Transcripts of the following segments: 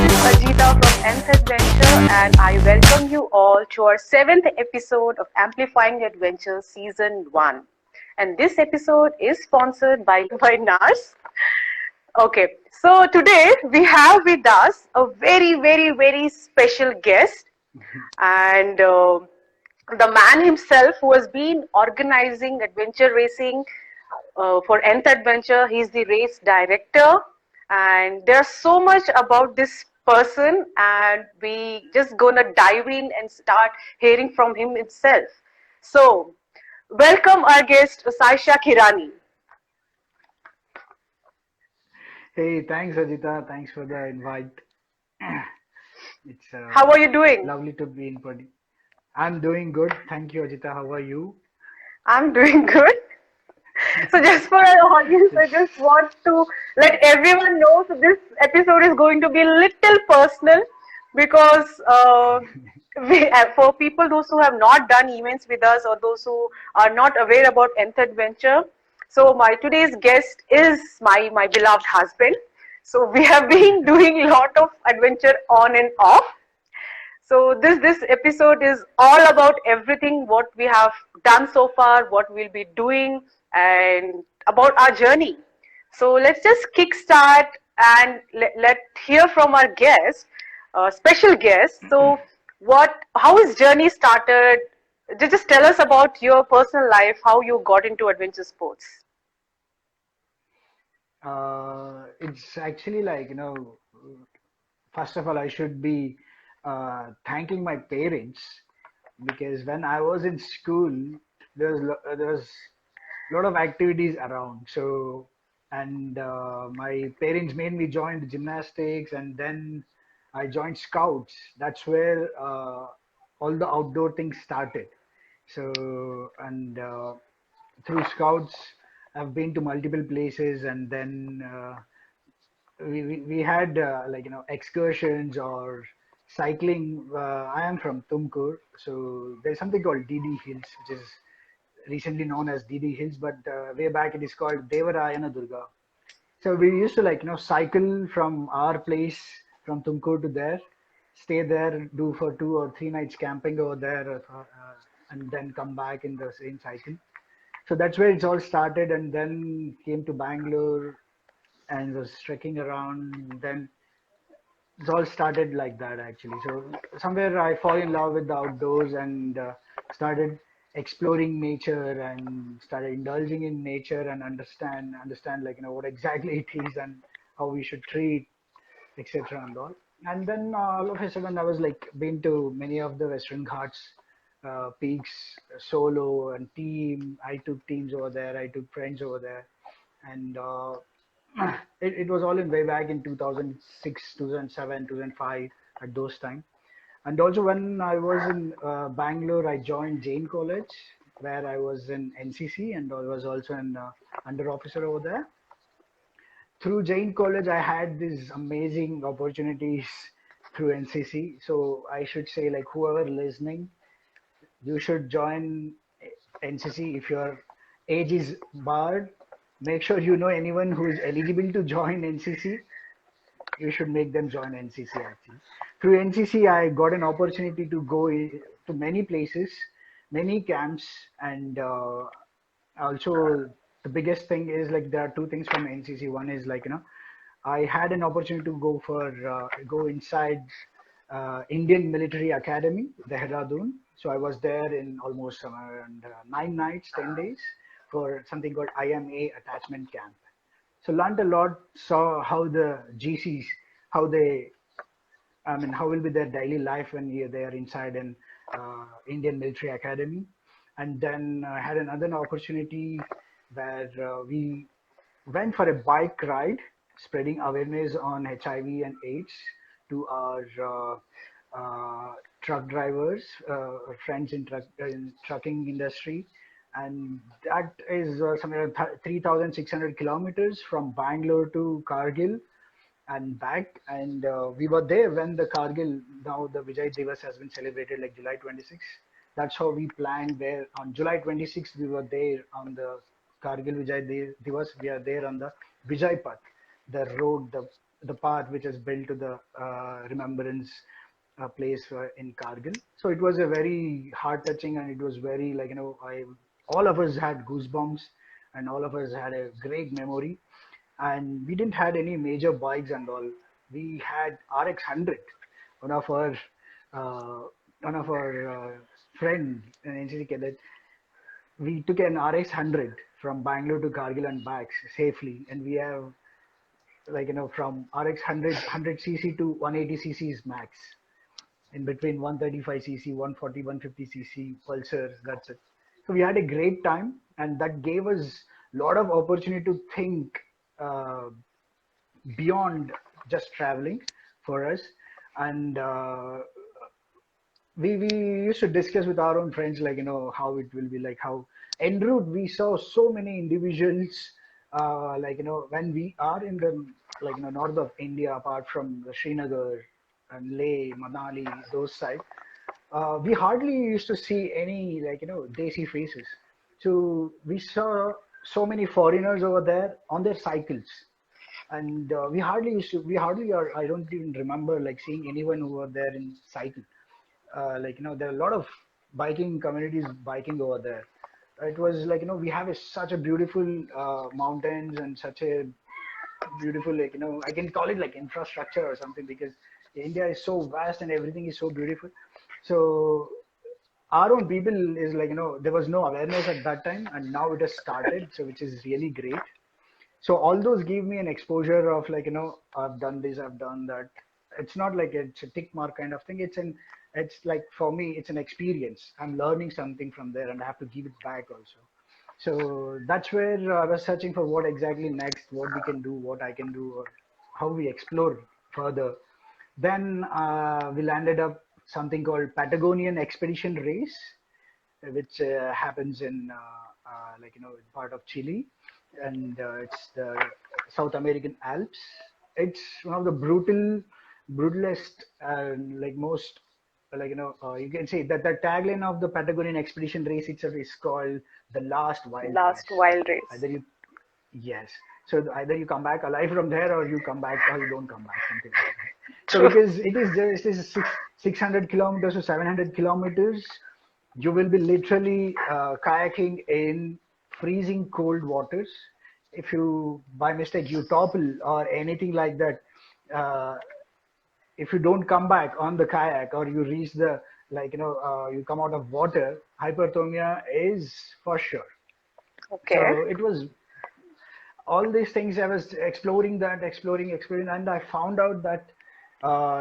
Ajita from Nth Adventure, and I welcome you all to our 7th episode of Amplifying Adventure Season 1. And this episode is sponsored by NARS. Okay, so today we have with us a very special guest, and the man himself who has been organizing adventure racing for Nth Adventure. He's the race director, and there's so much about this person, and we just gonna dive in and start hearing from him himself. So, welcome our guest Sayeesha Kirani. Hey, thanks, Ajita. Thanks for the invite. It's How are you doing? lovely to be in party. I'm doing good. Thank you, Ajita. How are you? I'm doing good. So just for our audience, I just want to let everyone know, so this episode is going to be a little personal because for people, those who have not done events with us or those who are not aware about Nth Adventure, so my today's guest is my beloved husband. So we have been doing a lot of adventure on and off. So this episode is all about everything what we have done so far, what we'll be doing, and about our journey. So let's just kickstart and let hear from our guest, special guest. So how his journey started? Just tell us about your personal life, how you got into adventure sports. It's actually first of all, I should be thanking my parents because when I was in school, there was a lot of activities around. So, and my parents made me join the gymnastics, and then I joined scouts. That's where all the outdoor things started. So, and through scouts, I've been to multiple places, and then we had excursions or cycling. I am from Tumkur, so there's something called DD Hills, which is recently known as DD Hills, but way back it is called 𝘬𝘪𝘢. So we used to cycle from our place from Tumkur to there, stay there, do for 2 or 3 nights camping over there, and then come back in the same cycle. So that's where it's all started, and then came to Bangalore and was trekking around. Then it's all started like that actually. So somewhere I fall in love with the outdoors and started exploring nature and started indulging in nature and understand what exactly it is and how we should treat, etc. and all. And then all of a sudden I was been to many of the Western Ghats peaks solo and team. I took teams over there, I took friends over there, and it was all in way back in 2006, 2007, 2005 at those time. And also when I was in Bangalore, I joined Jain College where I was in NCC and I was also an under officer over there. Through Jain College, I had these amazing opportunities through NCC. So I should say whoever listening, you should join NCC. If your age is barred, make sure you know anyone who is eligible to join NCC. You should make them join NCC actually. Through NCC, I got an opportunity to go to many places, many camps, and also the biggest thing is there are 2 things from NCC. One is I had an opportunity to go inside Indian Military Academy, Dehradun. So I was there in almost around 9 nights, 10 days for something called IMA attachment camp. So learned a lot, saw how the GCs, how will be their daily life when they are inside an Indian Military Academy. And then I had another opportunity where we went for a bike ride, spreading awareness on HIV and AIDS to our truck drivers, friends in trucking industry. And that is somewhere 3,600 kilometers from Bangalore to Kargil and back. And we were there when the Kargil, now the Vijay Diwas has been celebrated July 26th. That's how we planned there. On July 26th, we were there on the Kargil Vijay Diwas. We are there on the Vijay Path, the road, the the path which is built to the remembrance place in Kargil. So it was a very heart touching, and it was very all of us had goosebumps, and all of us had a great memory. And we didn't had any major bikes and all. We had RX 100, one of our uh, friend in NCC cadet. We took an RX 100 from Bangalore to Kargil and back safely, and we have from RX 100 100 cc to 180 cc's max, in between 135 cc, 140, 150 cc pulsars. That's it. So we had a great time, and that gave us a lot of opportunity to think uh, beyond just traveling for us. And we used to discuss with our own friends, how it will be, like how en route we saw so many individuals, when we are in the north of India, apart from the Srinagar and Leh, Manali, those side, we hardly used to see any desi faces. So we saw so many foreigners over there on their cycles, and we hardly, or I don't even remember seeing anyone who were there in cycle. There are a lot of biking communities biking over there. It was we have such a beautiful mountains, and such a beautiful, I can call it like infrastructure or something, because India is so vast and everything is so beautiful. So our own people is there was no awareness at that time, and now it has started, so which is really great. So all those give me an exposure of I've done this, I've done that. It's not like it's a tick mark kind of thing. It's like, for me, it's an experience. I'm learning something from there, and I have to give it back also. So that's where I was searching for what exactly next, what we can do, what I can do, or how we explore further. Then we landed up something called Patagonian Expedition Race, which happens in part of Chile, and it's the South American Alps. It's one of the brutalest, most, you can say that the tagline of the Patagonian Expedition Race itself is called the last wild Last race. wild race. Either you, yes. So either you come back alive from there, or you come back, or you don't come back, something like that. So True. because it is 600 kilometers to 700 kilometers, you will be literally kayaking in freezing cold waters. If you, by mistake, you topple or anything like that, uh, if you don't come back on the kayak, or you reach the, you come out of water, hyperthermia is for sure. Okay. So it was all these things. I was exploring that, exploring, and I found out that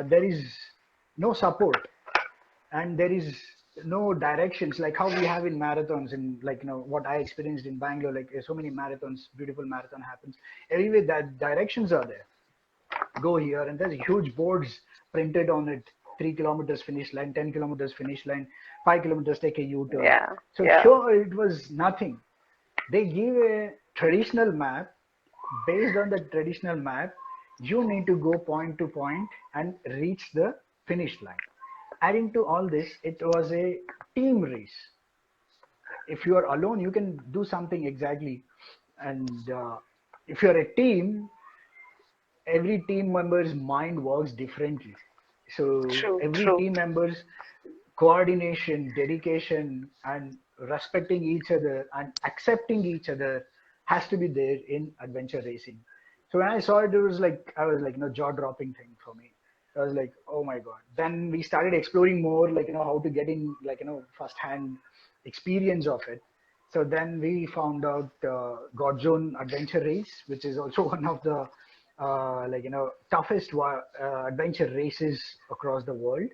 there is no support, and there is no directions, like how we have in marathons, and what I experienced in Bangalore, so many marathons, beautiful marathon happens anyway, that directions are there. Go here, and there's huge boards printed on it: 3 kilometers finish line, 10 kilometers finish line, 5 kilometers take a U-turn. Yeah. So Yeah. here it was nothing. They give a traditional map. Based on the traditional map, you need to go point to point and reach the finish line. Adding to all this, it was a team race. If you are alone, you can do something exactly, and if you're a team, every team member's mind works differently. So True. every True. team member's coordination, dedication, and respecting each other and accepting each other has to be there in adventure racing. So when I saw it, it was like, I was like, jaw dropping thing for me. I was like, oh my God. Then we started exploring more, how to get in, first hand experience of it. So then we found out God Zone Adventure Race, which is also one of the toughest adventure races across the world,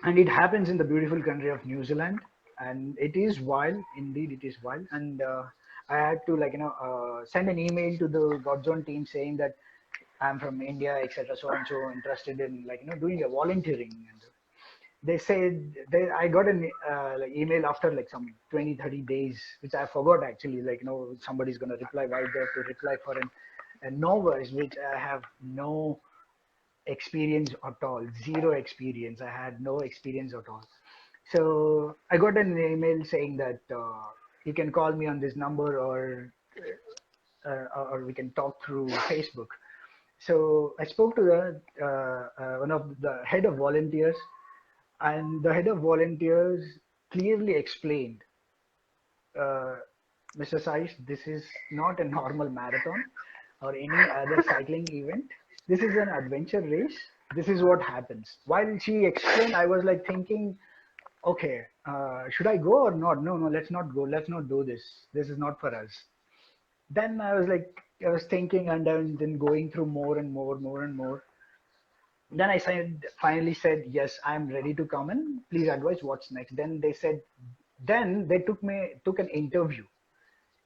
and it happens in the beautiful country of New Zealand. And it is wild, indeed, it is wild. And I had to send an email to the God Zone team saying that I'm from India, etc. So and so interested in doing a volunteering. And they said I got an email after some 20-30 days, which I forgot actually. Somebody's gonna reply. Why they have to reply for a novice, which I have no experience at all, zero experience. I had no experience at all. So I got an email saying that you can call me on this number, or we can talk through Facebook. So I spoke to the one of the head of volunteers, and the head of volunteers clearly explained, uh, Mr. Saish, this is not a normal marathon or any other cycling event. This is an adventure race. This is what happens. While she explained, I was like thinking, okay, should I go or not? No, no, let's not go. Let's not do this. This is not for us. Then I was thinking, and then going through more and more, more and more. Then finally said, yes, I'm ready to come and please advise what's next. Then they said, then they took an interview.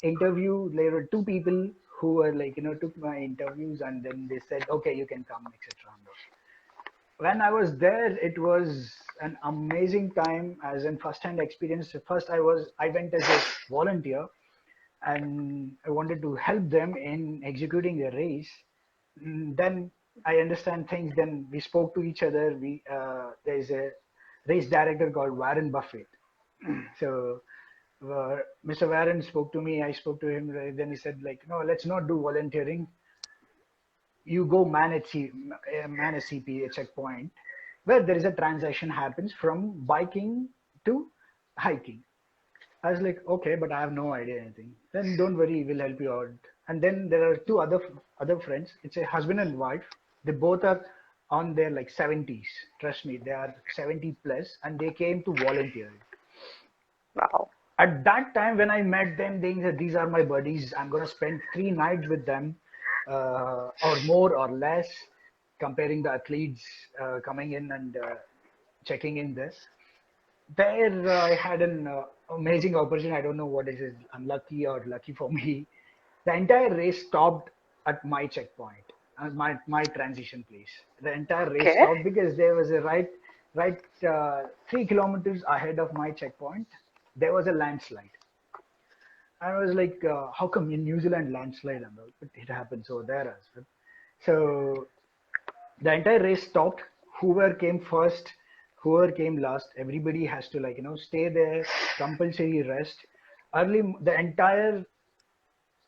There were two people who were took my interviews, and then they said, okay, you can come, etc. When I was there, it was an amazing time as in first-hand experience. First, I went as a volunteer, and I wanted to help them in executing the race. Then I understand things. Then we spoke to each other. There's a race director called Warren Buffett. So Mr. Warren spoke to me. I spoke to him. Then he said, no, let's not do volunteering. You go man a CP, a checkpoint, where there is a transaction happens from biking to hiking. I was like, okay, but I have no idea anything. Then don't worry, we'll help you out. And then there are two other friends. It's a husband and wife. They both are on their 70s. Trust me, they are 70 plus, and they came to volunteer. Wow. At that time, when I met them, they said, these are my buddies. I'm going to spend 3 nights with them, or more or less, comparing the athletes coming in and checking in this. There, I had an amazing opportunity. I don't know what is it, unlucky or lucky for me. The entire race stopped at my checkpoint, my transition place. The entire race stopped because there was a right 3 kilometers ahead of my checkpoint, there was a landslide. I was like, how come in New Zealand landslide and all? But it happens over there as well. So the entire race stopped. Whoever came first, whoever came last, everybody has to stay there, compulsory rest. Early, the entire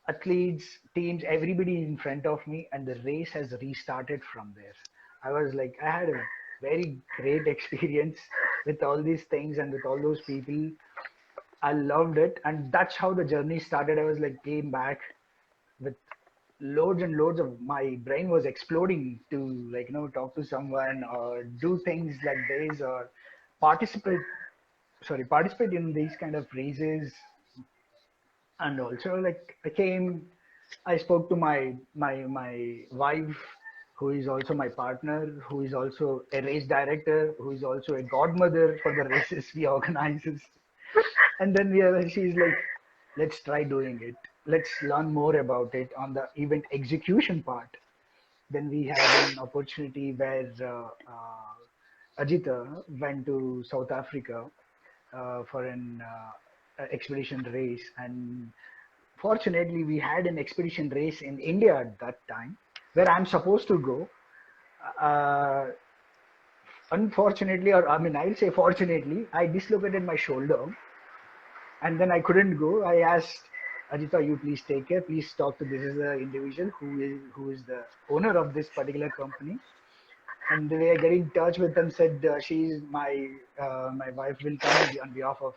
athletes, teams, everybody in front of me, and the race has restarted from there. I was like, I had a very great experience with all these things and with all those people. I loved it, and that's how the journey started. I was came back with loads and loads of, my brain was exploding to talk to someone or do things like this, or participate in these kind of races. And also I spoke to my wife, who is also my partner, who is also a race director, who is also a godmother for the races we organizes. And then she's like, let's try doing it. Let's learn more about it on the event execution part. Then we had an opportunity where Ajita went to South Africa for an expedition race. And fortunately, we had an expedition race in India at that time, where I'm supposed to go. Unfortunately, or I'll say fortunately, I dislocated my shoulder. And then I couldn't go. I asked Ajita, you please take care. Please talk to this is the individual who is the owner of this particular company. And they get in touch with them. Said she's my wife will come on behalf of.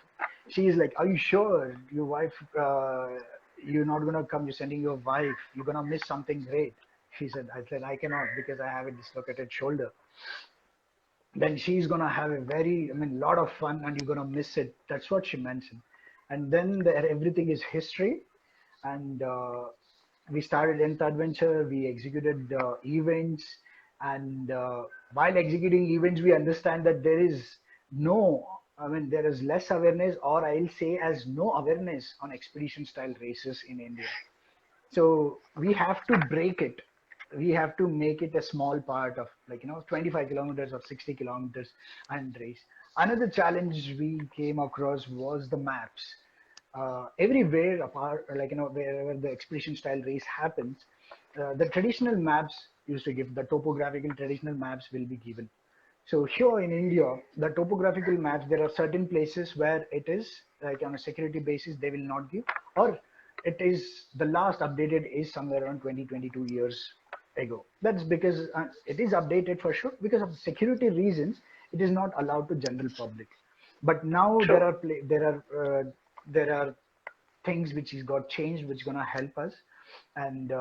She's like, are you sure your wife? You're not gonna come. You're sending your wife. You're gonna miss something great. She said. I said I cannot because I have a dislocated shoulder. Then she's gonna have a lot of fun, and you're gonna miss it. That's what she mentioned. And then everything is history. And we started Nth Adventure. We executed events. And while executing events, we understand that there is there is less awareness, or I'll say as no awareness on expedition style races in India. So we have to break it. We have to make it a small part of 25 kilometers or 60 kilometers and race. Another challenge we came across was the maps. Everywhere apart, wherever the expedition style race happens, the traditional maps used to give, the topographical traditional maps will be given. So here in India, the topographical maps, there are certain places where it is on a security basis, they will not give, or it is the last updated is somewhere around 20, 22 years ago. That's because it is updated for sure. Because of security reasons, it is not allowed to general public. But now True. there are things which is got changed, which gonna help us. And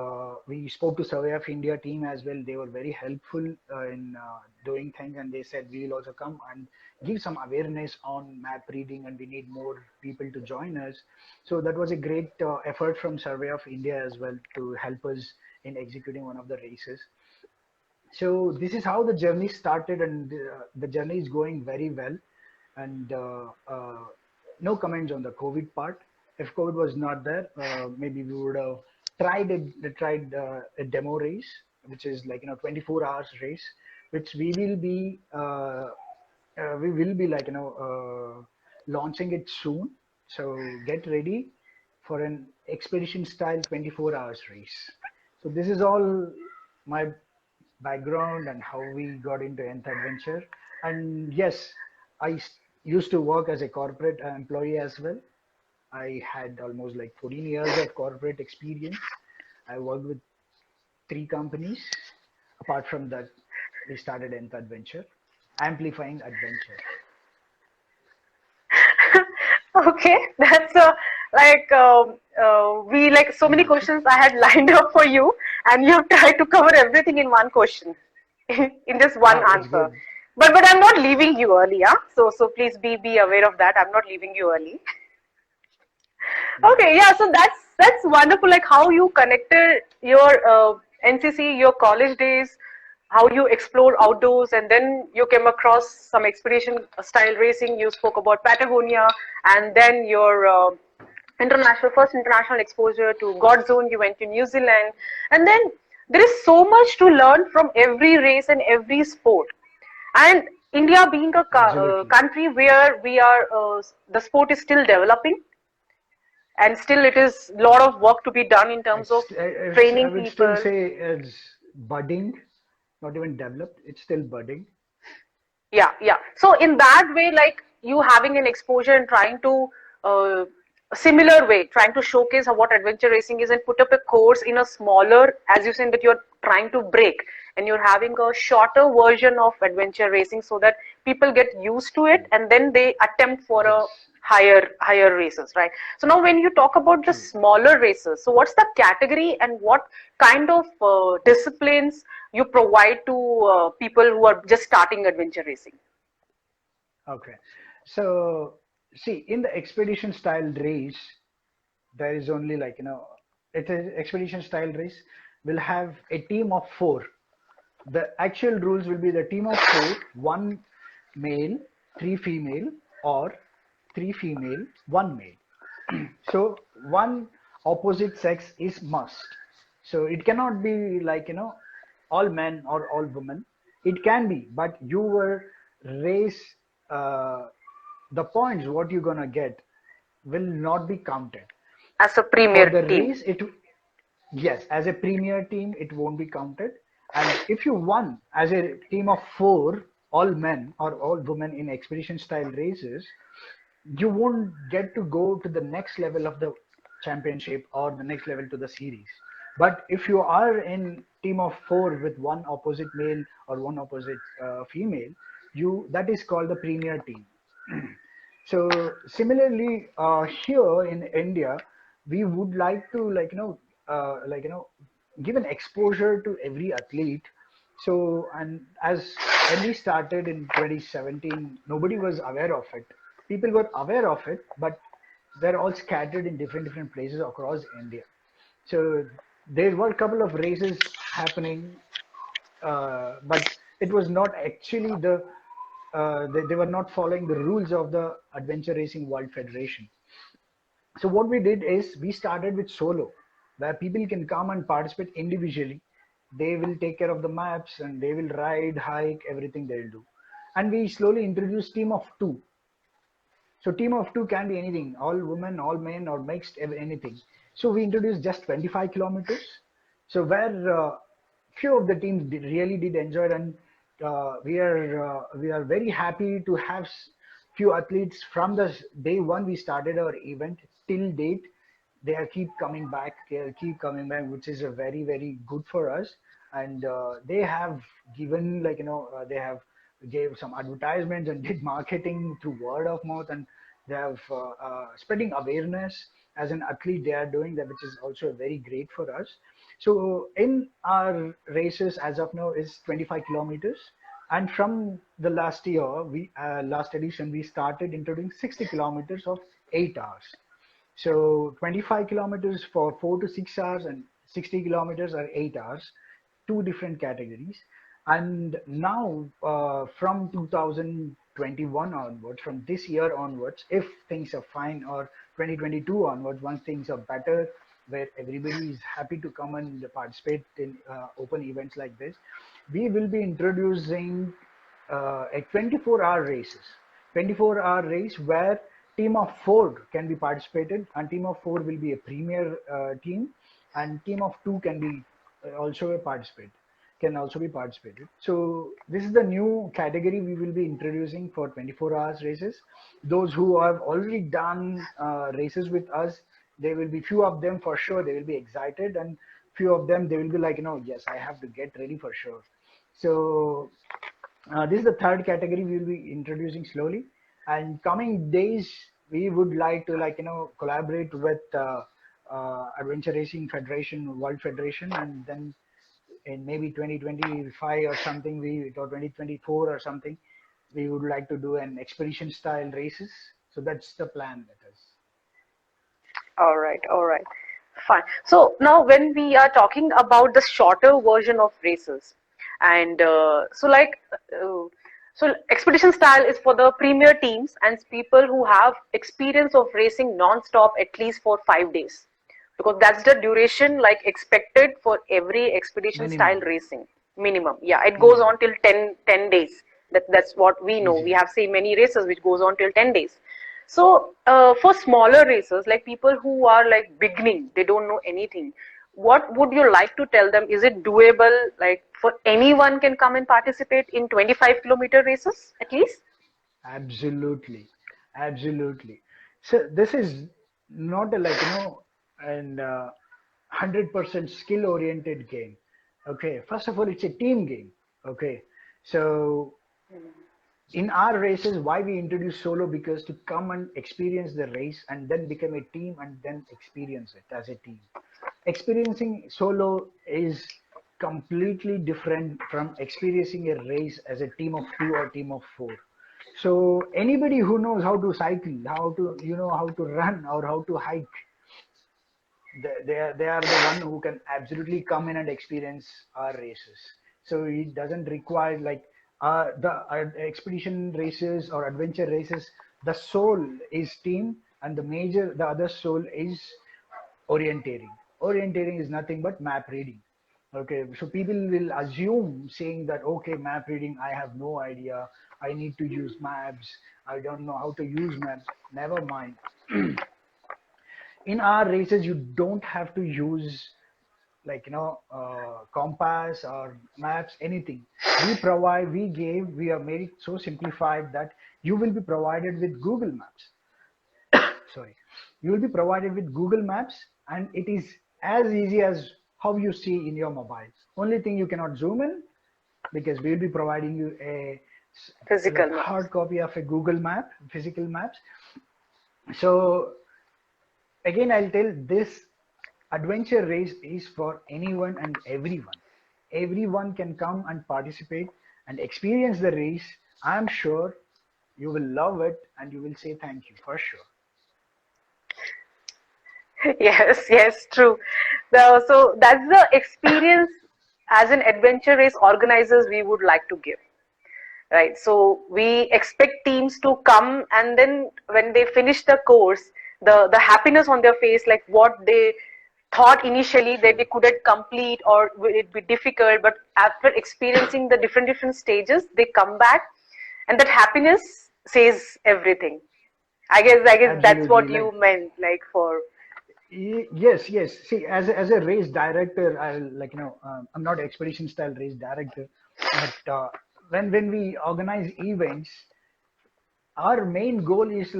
we spoke to Survey of India team as well. They were very helpful in doing things, and they said we will also come and give some awareness on map reading, and we need more people to join us. So that was a great effort from Survey of India as well to help us in executing one of the races. So this is how the journey started, and the journey is going very well. And no comments on the COVID part. If COVID was not there, maybe we would have tried a demo race, which is like 24 hours race, which we will be like launching it soon. So get ready for an expedition style 24 hours race. So this is all my background and how we got into nth adventure. And yes, I used to work as a corporate employee as well. I had almost like 14 years of corporate experience. I worked with 3 companies. Apart from that, we started nth adventure, amplifying adventure. Okay, that's we like so many questions I had lined up for you, and you have tried to cover everything in one question, in just one Oh, that's answer. good. But I'm not leaving you early, huh? So please be aware of that. I'm not leaving you early. Okay, yeah. So that's wonderful. Like how you connected your NCC, your college days, how you explored outdoors, and then you came across some expedition style racing. You spoke about Patagonia, and then your first international exposure to God Zone. You went to New Zealand, and then there is so much to learn from every race and every sport. And India being a Absolutely. country where we are, the sport is still developing, and still it is a lot of work to be done in terms of I training would still people. say it's budding, not even developed. It's still budding. Yeah. So in that way, like you having an exposure and trying to uh, a similar way, trying to showcase what adventure racing is and put up a course in a smaller, as you said that you're trying to break, and you're having a shorter version of adventure racing so that people get used to it and then they attempt for a Yes, higher races, right? So now when you talk about the true. smaller races, so what's the category and what kind of disciplines you provide to people who are just starting adventure racing? Okay. So, see, in the expedition style race, there is only like, it is expedition style race will have a team of 4. The actual rules will be the team of 4, 1 male, 3 female, or 3 female, 1 male. So one opposite sex is must. So it cannot be like, all men or all women. It can be, but you will raise uh, the points what you're gonna get will not be counted. As a For premier the team? race, yes, as a premier team, it won't be counted. And if you won as a team of 4, all men or all women in expedition style races, you won't get to go to the next level of the championship or the next level to the series. But if you are in team of 4 with 1 opposite male or 1 opposite female, you that is called the premier team. So similarly, here in India, we would like to give an exposure to every athlete. So, and as when we started in 2017, nobody was aware of it. People were aware of it, but they're all scattered in different places across India. So there were a couple of races happening, but it was not actually they were not following the rules of the Adventure Racing World Federation. So what we did is we started with solo, where people can come and participate individually. They will take care of the maps and they will ride, hike, everything they'll do. And we slowly introduced team of 2. So team of 2 can be anything, all women, all men, or mixed, anything. So we introduced just 25 kilometers. So where few of the teams really did enjoy it, and we are very happy to have few athletes from the day one we started our event till date. They are keep coming back, which is a very good for us. and they have given they have gave some advertisements and did marketing through word of mouth, and they have spreading awareness. As an athlete, they are doing that, which is also very great for us. So in our races as of now is 25 kilometers, and from the last year, we last edition we started introducing 60 kilometers of 8 hours. So 25 kilometers for 4 to 6 hours, and 60 kilometers are 8 hours, two different categories. And now from 2021 onwards, from this year onwards, if things are fine, or 2022 onwards, once things are better, where everybody is happy to come and participate in open events like this, we will be introducing a 24-hour races, 24-hour race where team of four can be participated, and team of four will be a premier team, and team of two can be also a participate can also be participated. So this is the new category we will be introducing for 24 hours races. Those who have already done races with us, there will be few of them for sure, they will be excited, and few of them they will be like, yes, I have to get ready for sure. So this is the third category we will be introducing slowly, and coming days we would like to collaborate with Adventure Racing Federation, World Federation, and then in maybe 2025 or something, or 2024 or something, we would like to do an expedition style races. So that's the plan with us. All right, all right, fine. So now when we are talking about the shorter version of races, and so expedition style is for the premier teams and people who have experience of racing non-stop at least for 5 days, because that's the duration like expected for every expedition style racing minimum. Yeah, it goes on till 10 days. That's what we know. We have seen many races which goes on till 10 days. So for smaller racers, like people who are like beginning, they don't know anything, what would you like to tell them? Is it doable, like for anyone can come and participate in 25-kilometer races at least? Absolutely, absolutely. So this is not a and 100% skill oriented game. Okay, first of all, it's a team game. Okay, so in our races, why we introduce solo? Because to come and experience the race and then become a team and then experience it as a team. Experiencing solo is completely different from experiencing a race as a team of two or team of four. So anybody who knows how to cycle, how to how to run or how to hike, they are the one who can absolutely come in and experience our races. So it doesn't require the expedition races or adventure races. The soul is team, and the other soul is orienteering. Orienteering is nothing but map reading. Okay, so people will assume saying that, okay, map reading, I have no idea, I need to use maps, I don't know how to use maps. Never mind. In our races, you don't have to use compass or maps, anything. We have made it so simplified that you will be provided with Google Maps. Sorry, you will be provided with Google Maps, and it is as easy as how you see in your mobile. Only thing, you cannot zoom in, because we will be providing you a Physical hard copy of a Google map, physical maps. So again, I'll tell, this adventure race is for anyone and everyone. Everyone can come and participate and experience the race. I'm sure you will love it and you will say thank you for sure. Yes, yes, true. So that's the experience as an adventure race organizers we would like to give. Right, so we expect teams to come, and then when they finish the course, the happiness on their face, like what they thought initially that they couldn't complete or will it be difficult, but after experiencing the different stages, they come back, and that happiness says everything. I guess Absolutely, that's what you meant, like for. Yes, yes. See, as a race director, I'm not expedition style race director, but when we organize events, our main goal is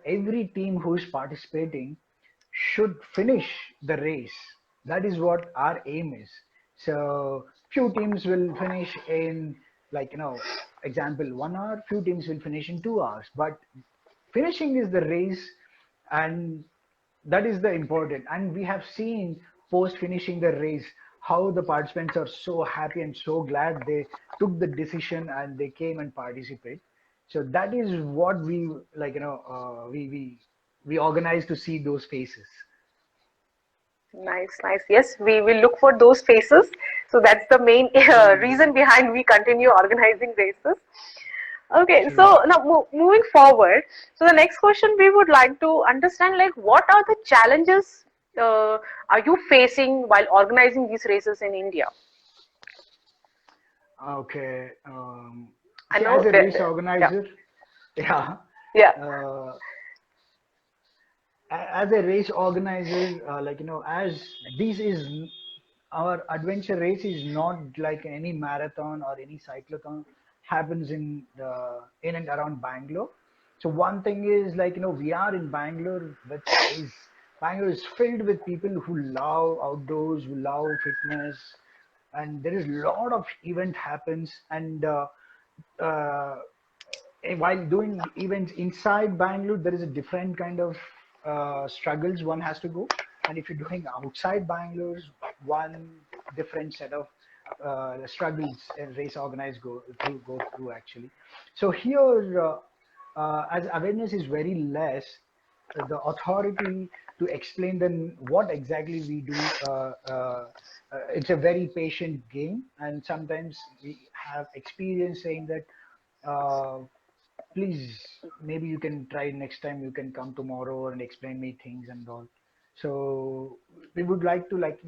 every team who is participating should finish the race. That is what our aim is. So few teams will finish in, like, example 1 hour, few teams will finish in 2 hours, but finishing is the race, and that is the important. And we have seen post finishing the race how the participants are so happy and so glad they took the decision and they came and participate. So that is what we, like, we organize to see those faces. Nice, nice. Yes, we will look for those faces. So that's the main reason behind we continue organizing races. Okay, True. so now moving forward, so the next question we would like to understand, like, what are the challenges are you facing while organizing these races in India? Okay. I See, know as a that, race organizer, yeah, yeah, uh, as a race organizer, as this is our adventure race is not like any marathon or any cyclotron happens in and around Bangalore. So one thing is, we are in Bangalore, which is Bangalore is filled with people who love outdoors, who love fitness, and there is a lot of event happens. And uh, while doing events inside Bangalore, there is a different kind of struggles one has to go. And if you're doing outside Bangalore, one different set of struggles a race organized go through actually. So here, as awareness is very less, the authority to explain them what exactly we do. It's a very patient game, and sometimes we have experience saying that, uh, please, maybe you can try next time, you can come tomorrow and explain me things and all. So we would like to, like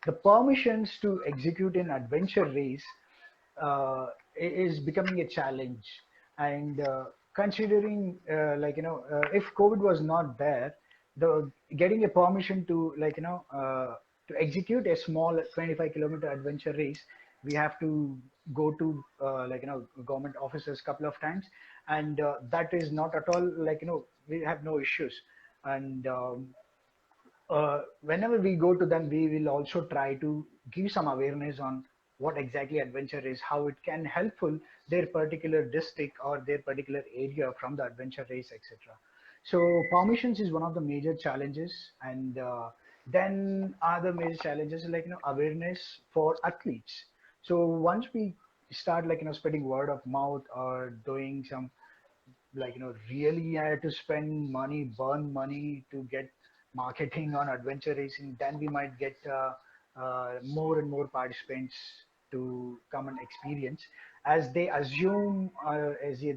the permissions to execute an adventure race is becoming a challenge. And considering, if COVID was not there, the getting a permission to, to execute a small 25-kilometer adventure race, we have to go to government offices couple of times, and that is not at all, we have no issues. And whenever we go to them, we will also try to give some awareness on what exactly adventure is, how it can helpful their particular district or their particular area from the adventure race, etc. So permissions is one of the major challenges, and then other major challenges like, awareness for athletes. So once we start, spreading word of mouth or doing some, really had to spend money, burn money to get marketing on adventure racing, then we might get more and more participants to come and experience, as they assume,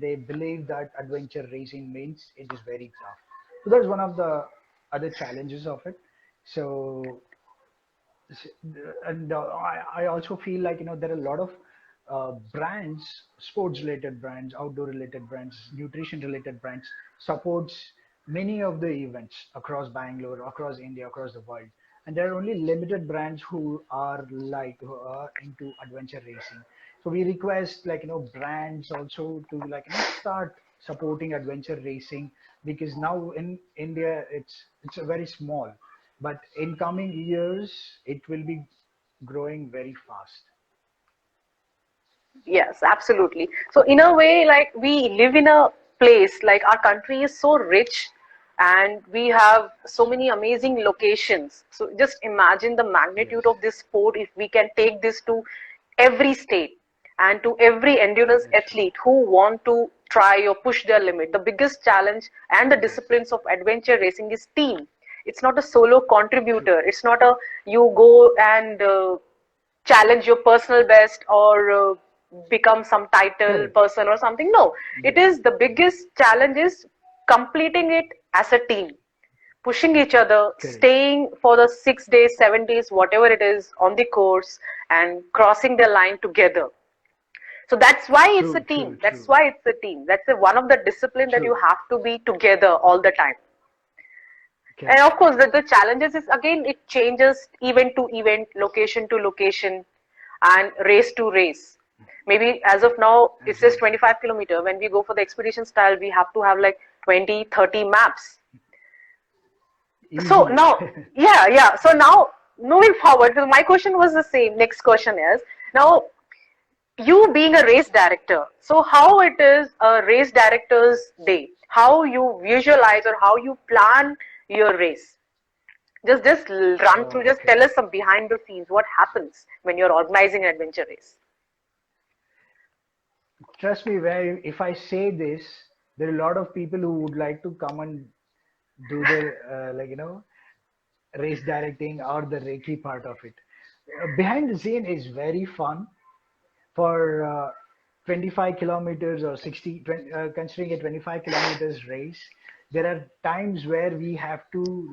they believe that adventure racing means it is very tough. So that's one of the other challenges of it. So, and I also feel like, there are a lot of brands, sports related brands, outdoor related brands, nutrition related brands supports many of the events across Bangalore, across India, across the world. And there are only limited brands who are who are into adventure racing. So we request, brands also to, start supporting adventure racing, because now in India it's a very small, but in coming years it will be growing very fast. yes, absolutely. So in a way, like, we live in a place, like, our country is so rich and we have so many amazing locations. So just imagine the Yes. magnitude of this sport if we can take this to every state and to every endurance Yes. athlete who want to try or push their limit. The biggest challenge and the Yes. disciplines of adventure racing is team. It's not a solo True. contributor. It's not a you go and challenge your personal best or become some title Correct. person or something. No, it Yes. is the biggest challenge is completing it as a team, pushing each other, Correct. staying for the 6 days, 7 days, whatever it is on the course, and crossing the line together. So that's why it's a True. True. team. That's True. why it's a team. That's one of the discipline that you True. have to be together all the time. And Correct. of course, the challenges is, again, it changes event to event, location to location, and race to race. Maybe as of now, it says Exactly. 25-kilometer. When we go for the expedition style, we have to have like 20, 30 maps. So Easily. now, yeah, yeah. So now moving forward, so my question was the same. Next question is, now you being a race director, so how it is a race director's day? How you visualize or how you plan your race? Just run through. Just Okay. tell us some behind the scenes. What happens when you're organizing an adventure race? Trust me, where if I say this, there are a lot of people who would like to come and do the race directing or the Reiki part of it. Behind the scene is very fun for 25 kilometers or 60, considering a 25 kilometers race. There are times where we have to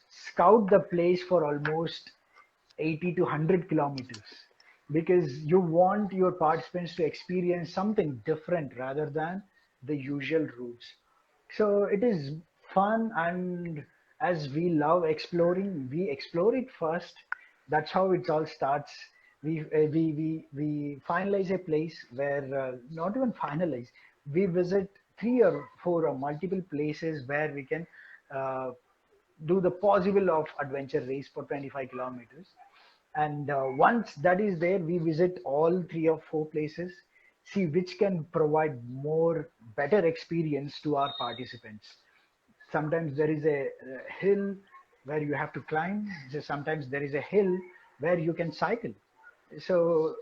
scout the place for almost 80 to 100 kilometers because you want your participants to experience something different rather than the usual routes. So it is fun, and as we love exploring, we explore it first. That's how it all starts. We finalize a place where not even finalize. We visit three or four or multiple places where we can uh, do the possible of adventure race for 25 kilometers. And once that is there, we visit all three or four places, see which can provide more better experience to our participants. Sometimes there is a hill where you have to climb. Sometimes there is a hill where you can cycle. So,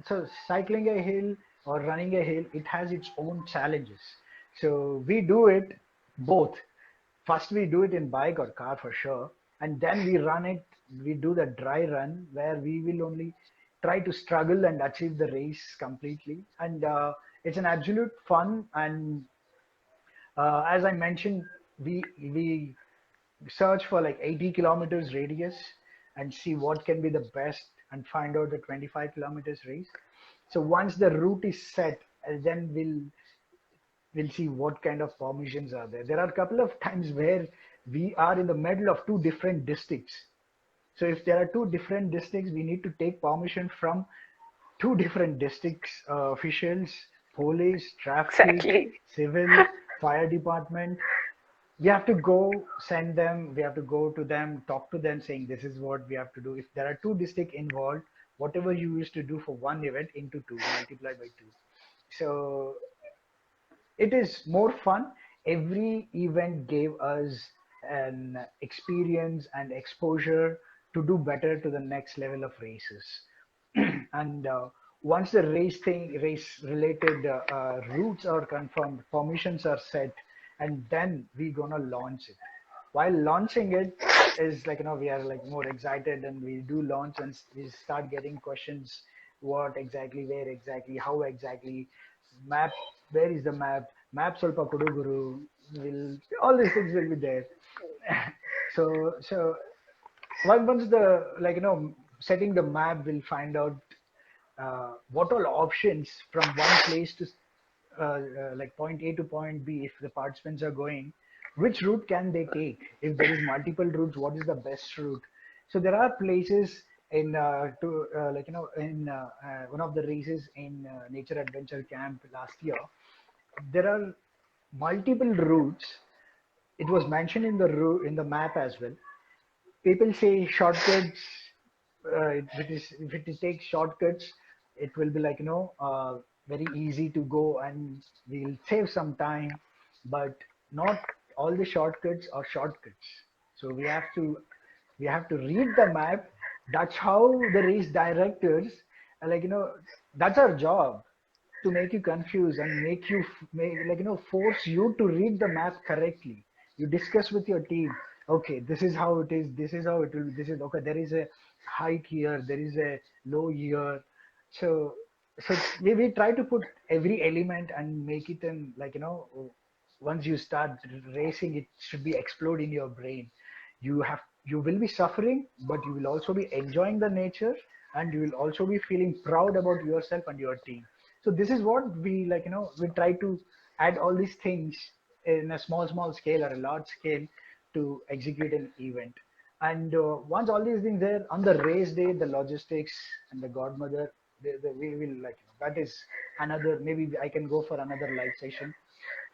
so cycling a hill or running a hill, it has its own challenges. So we do it both. First, we do it in bike or car for sure, and then we run it. We do the dry run where we will only try to struggle and achieve the race completely. And it's an absolute fun. And as I mentioned, we search for like 80 kilometers radius and see what can be the best and find out the 25 kilometers race. So once the route is set, then we'll see what kind of permissions are there. There are a couple of times where we are in the middle of two different districts. So if there are two different districts, we need to take permission from two different districts officials, police, traffic, Exactly. civil, fire department. We have to go send them, we have to go to them, talk to them saying this is what we have to do. If there are two districts involved, whatever you used to do for one event into two, multiply by two. So it is more fun. Every event gave us an experience and exposure to do better to the next level of races. And once the race related routes are confirmed, permissions are set, and then we gonna launch it. While launching it is we are like more excited, and we do launch and we start getting questions: what exactly, where exactly, how exactly, map, where is the map, map solpa kudu guru, will all these things will be there. So once the setting the map, will find out what all options from one place to like point A to point B. If the participants are going, which route can they take? If there is multiple routes, what is the best route? So there are places in to in one of the races in nature adventure camp last year. There are multiple routes. It was mentioned in the in the map as well. People say shortcuts. If it takes shortcuts, it will be very easy to go, and we'll save some time. But not all the shortcuts are shortcuts. So we have to read the map. That's how the race directors, that's our job, to make you confused and make you force you to read the map correctly. You discuss with your team. Okay, this is how it is. This is how it will. This is okay. There is a height here. There is a low here. So we try to put every element and make it in once you start racing, it should be explode in your brain. You will be suffering, but you will also be enjoying the nature, and you will also be feeling proud about yourself and your team. So this is what we we try to add all these things in a small scale or a large scale to execute an event. And once all these things there on the race day, the logistics and the godmother, we will that is another, maybe I can go for another live session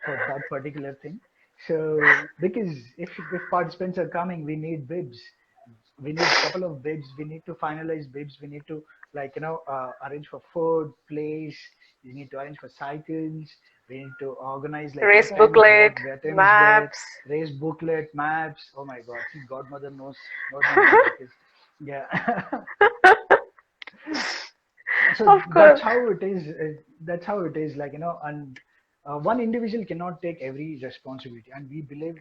for that particular thing. So because if participants are coming, we need bibs. we need couple of bibs. We need to finalize bibs. We need to arrange for food, place. We need to arrange for cycles. We need to organize Race 10 booklet, what items there, maps. race booklet, maps. Oh my God, see, Godmother knows me well because yeah. So Of course. that's how it is. And one individual cannot take every responsibility, and we believe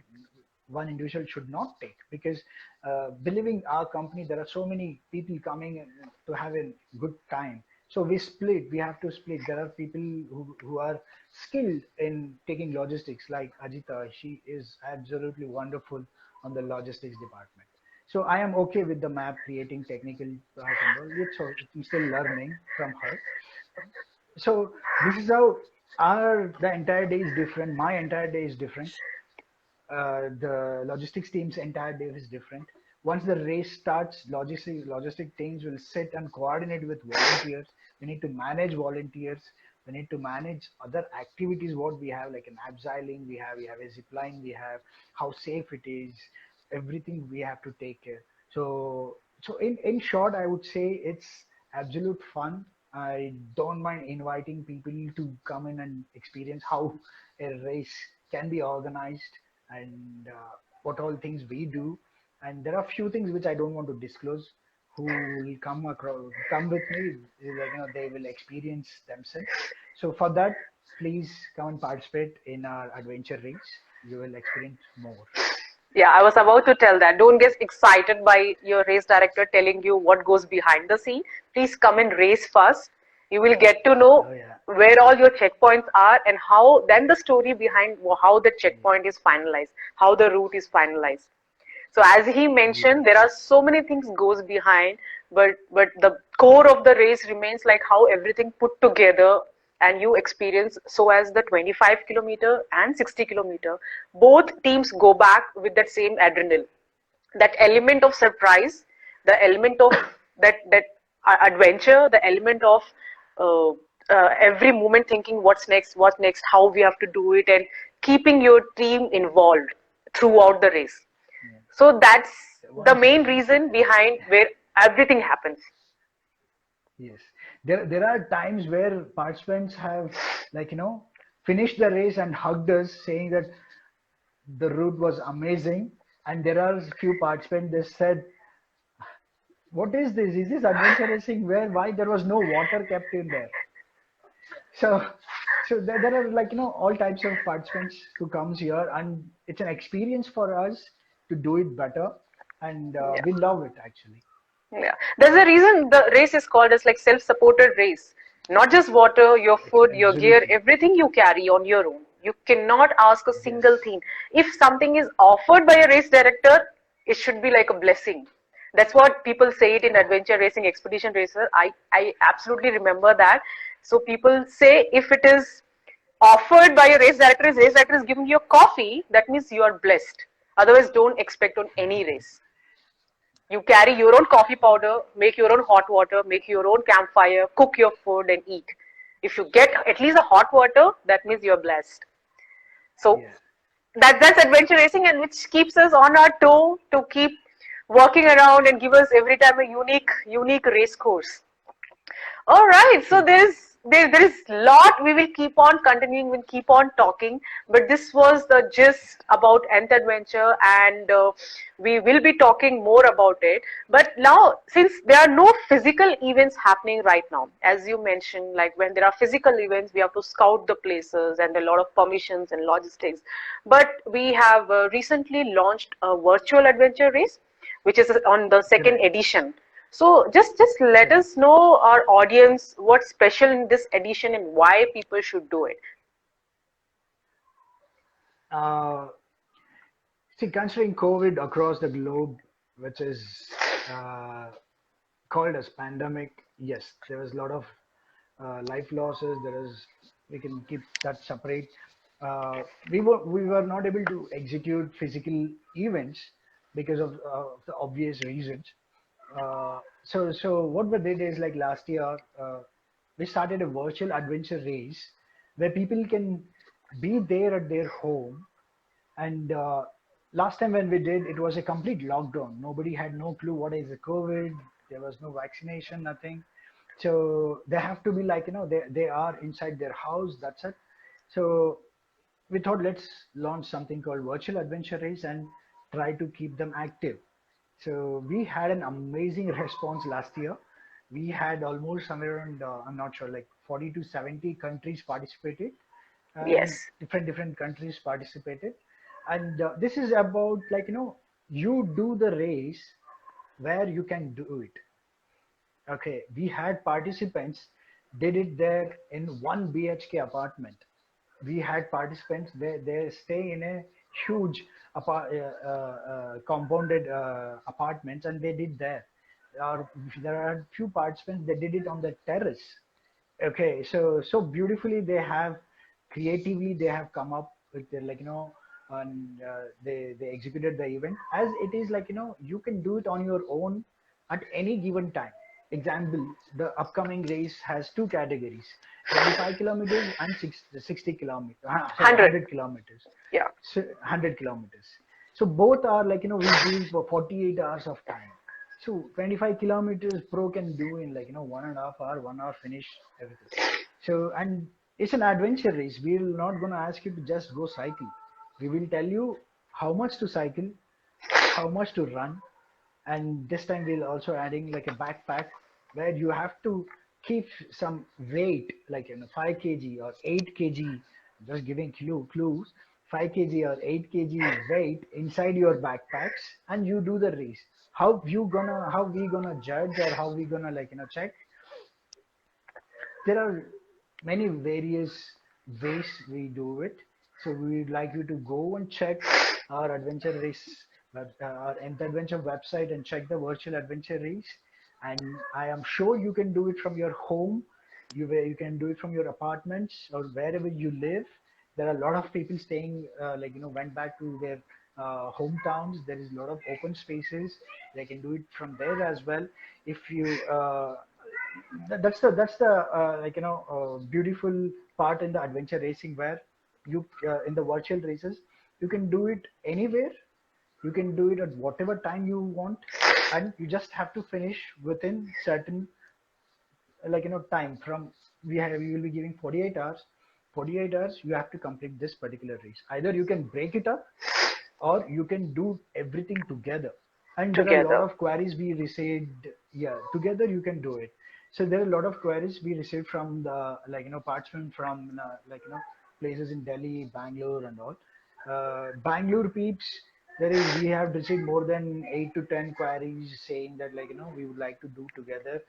one individual should not take because believing our company, there are so many people coming to have a good time. So we split. We have to split. There are people who are skilled in taking logistics, like Ajita. She is absolutely wonderful on the logistics department. So I am okay with the map creating technical part and all. I'm still learning from her. So this is how our the entire day is different. My entire day is different. The logistics team's entire day is different. Once the race starts, logistic teams will sit and coordinate with volunteers. We need to manage volunteers. We need to manage other activities. What we have, like an abseiling, we have a zip line, we have how safe it is. Everything we have to take care. So in short, I would say it's absolute fun. I don't mind inviting people to come in and experience how a race can be organized and what all things we do. And there are few things which I don't want to disclose. Who will come with me? They will experience themselves. So for that, please come and participate in our adventure race. You will experience more. Yeah, I was about to tell that. Don't get excited by your race director telling you what goes behind the scene. Please come and race first. You will get to know Oh yeah, where all your checkpoints are and how, then the story behind how the checkpoint is finalized, how the route is finalized. So as he mentioned, there yes, are so many things goes behind, but the core of the race remains like how everything put together and you experience. So as the 25 kilometer and 60 kilometer, both teams go back with that same adrenaline, that element of surprise, the element of that adventure, the element of uh, every moment thinking what's next, how we have to do it, and keeping your team involved throughout the race. yeah. So that's the Once main reason behind where everything happens. Yes, there are times where participants have finished the race and hugged us, saying that the route was amazing. And there are few participants they said, "What is this? Is this adventure racing? Why there was no water kept in there?" So there are all types of participants who comes here, and it's an experience for us to do it better, and Yeah. we love it actually. Yeah, there's a reason the race is called as like self-supported race. Not just water, your food, your gear, Absolutely, everything you carry on your own. You cannot ask a yes, single thing. If something is offered by a race director, it should be like a blessing. That's what people say it in adventure racing, expedition racer. I absolutely remember that. So people say if it is offered by a race director is giving you a coffee, that means you are blessed. Otherwise, don't expect on any race. You carry your own coffee powder, make your own hot water, make your own campfire, cook your food and eat. If you get at least a hot water, that means you're blessed. So yeah. that's adventure racing, and which keeps us on our toe to keep walking around and give us every time a unique race course. All right, so True. there is lot we will keep on continuing, we'll keep on talking, but this was the gist about Nth Adventure, and we will be talking more about it. But now, since there are no physical events happening right now, as you mentioned, like when there are physical events, we have to scout the places and a lot of permissions and logistics. But we have recently launched a virtual adventure race, which is on the second Correct, edition. So just let correct. us know our audience what's special in this edition and why people should do it. Uh, See, considering COVID across the globe, which is uh, called as pandemic, yes, there was a lot of life losses. There is we can keep that separate. We were not able to execute physical events because of the obvious reasons. So what we did is like last year, we started a virtual adventure race where people can be there at their home and last time when we did, it was a complete lockdown. Nobody had no clue what is the COVID. There was no vaccination, nothing. So they have to be like, they are inside their house. That's it. So we thought let's launch something called virtual adventure race and try to keep them active. So we had an amazing response last year. We had almost somewhere around, I'm not sure, like 40 to 70 countries participated, and Yes. different countries participated. And this is about like, you do the race where you can do it. Okay, we had participants did it there in one BHK apartment. We had participants they stay in a huge compounded apartments, and they did there. There are few participants they did it on the terrace. Okay, so beautifully they have creatively they have come up with their, like, and they executed the event as it is, like, you can do it on your own at any given time. Example, the upcoming race has two categories: 25 kilometers and 60 kilometers. Sorry, 100. 100 kilometers. Yeah. So 100 kilometers. So both are like, we do it for 48 hours of time. So 25 kilometers pro can do in, like, 1.5 hour, 1 hour finish everything. So, and it's an adventure race. We're not going to ask you to just go cycle. We will tell you how much to cycle, how much to run, and this time we'll also adding like a backpack where you have to keep some weight, like, 5 kg or 8 kg, just giving clues, 5 kg or 8 kg weight inside your backpacks, and you do the race. How we gonna judge, or how we gonna, like, check? There are many various ways we do it. So we would like you to go and check our adventure race, our adventure website, and check the virtual adventure race. And I am sure you can do it from your home. You can do it from your apartments or wherever you live. There are a lot of people staying, like, went back to their hometowns. There is a lot of open spaces. They can do it from there as well. If you that's the like, beautiful part in the adventure racing, where you in the virtual races you can do it anywhere, you can do it at whatever time you want, and you just have to finish within certain, like, time from we will be giving 48 hours. 48 hours you have to complete this particular race. Either you can break it up, or you can do everything together. And there are a lot Together. of queries we received. Yeah, together you can do it. So there are a lot of queries we received from the, like, participants from, like, places in Delhi, Bangalore, and all. Bangalore peeps, we have received more than 8 to 10 queries saying that, like, we would like to do together.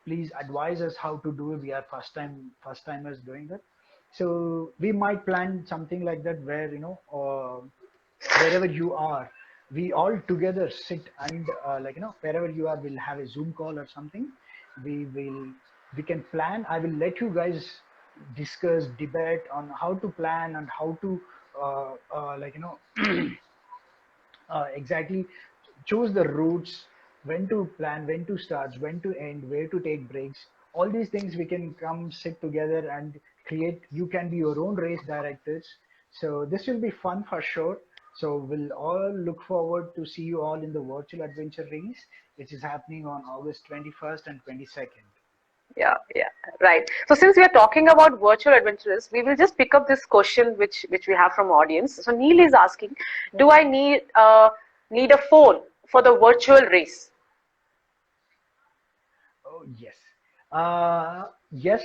Please advise us how to do it. We are first timers doing that. So we might plan something like that, where, wherever you are, we all together sit, and like, wherever you are, we'll have a Zoom call or something. We can plan. I will let you guys discuss, debate on how to plan and how to like, exactly choose the routes, when to plan, when to start, when to end, where to take breaks. All these things we can come sit together and create. You can be your own race directors. So this will be fun for sure. So we'll all look forward to see you all in the virtual adventure race, which is happening on August 21st and 22nd. Yeah, yeah, right. So since we are talking about virtual adventures, we will just pick up this question which we have from audience. So Neil is asking, do I need a phone for the virtual race? Oh, yes. Yes,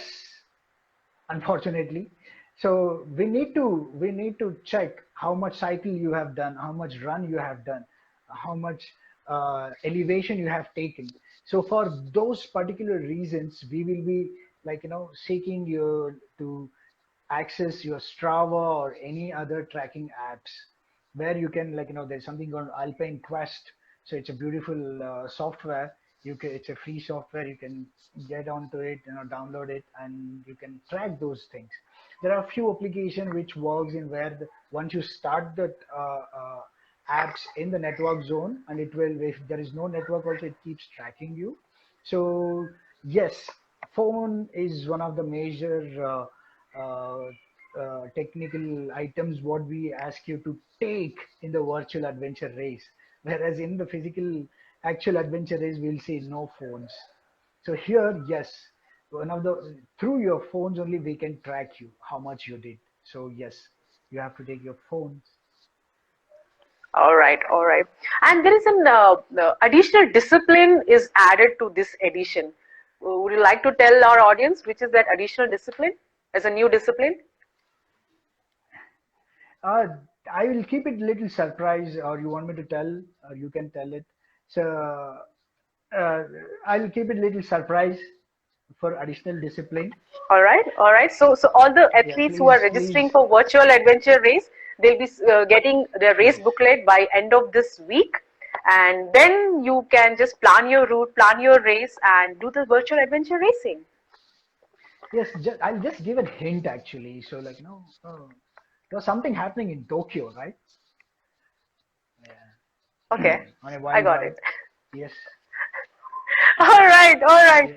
unfortunately. So we need to check how much cycle you have done, how much run you have done, how much elevation you have taken. So for those particular reasons, we will be, like, seeking you to access your Strava or any other tracking apps, where you can, like, there's something called Alpine Quest. So it's a beautiful software. It's a free software. You can get onto it, download it, and you can track those things. There are a few applications which works in where once you start the apps in the network zone, and it will, if there is no network also, it keeps tracking you. So yes, phone is one of the major technical items what we ask you to take in the virtual adventure race, whereas in the physical actual adventure race we'll see no phones. So here, yes, one of the through your phones only we can track you how much you did. So yes, you have to take your phones. All right, all right. And there is an additional discipline is added to this edition. Would you like to tell our audience which is that additional discipline as a new discipline? Uh, I will keep it little surprise, or you want me to tell, or you can tell it. So uh, I'll keep it little surprise for additional discipline. All right, all right. So all the Yeah, athletes who are please, registering please. for virtual adventure race, they'll be getting the race Yes, booklet by end of this week, and then you can just plan your route, plan your race, and do the virtual adventure racing. yes. I'll just give a hint actually. So like there was something happening in Tokyo, right? Yeah, Okay, on a I wild got it. ride. Yes. All right, all right. Yeah.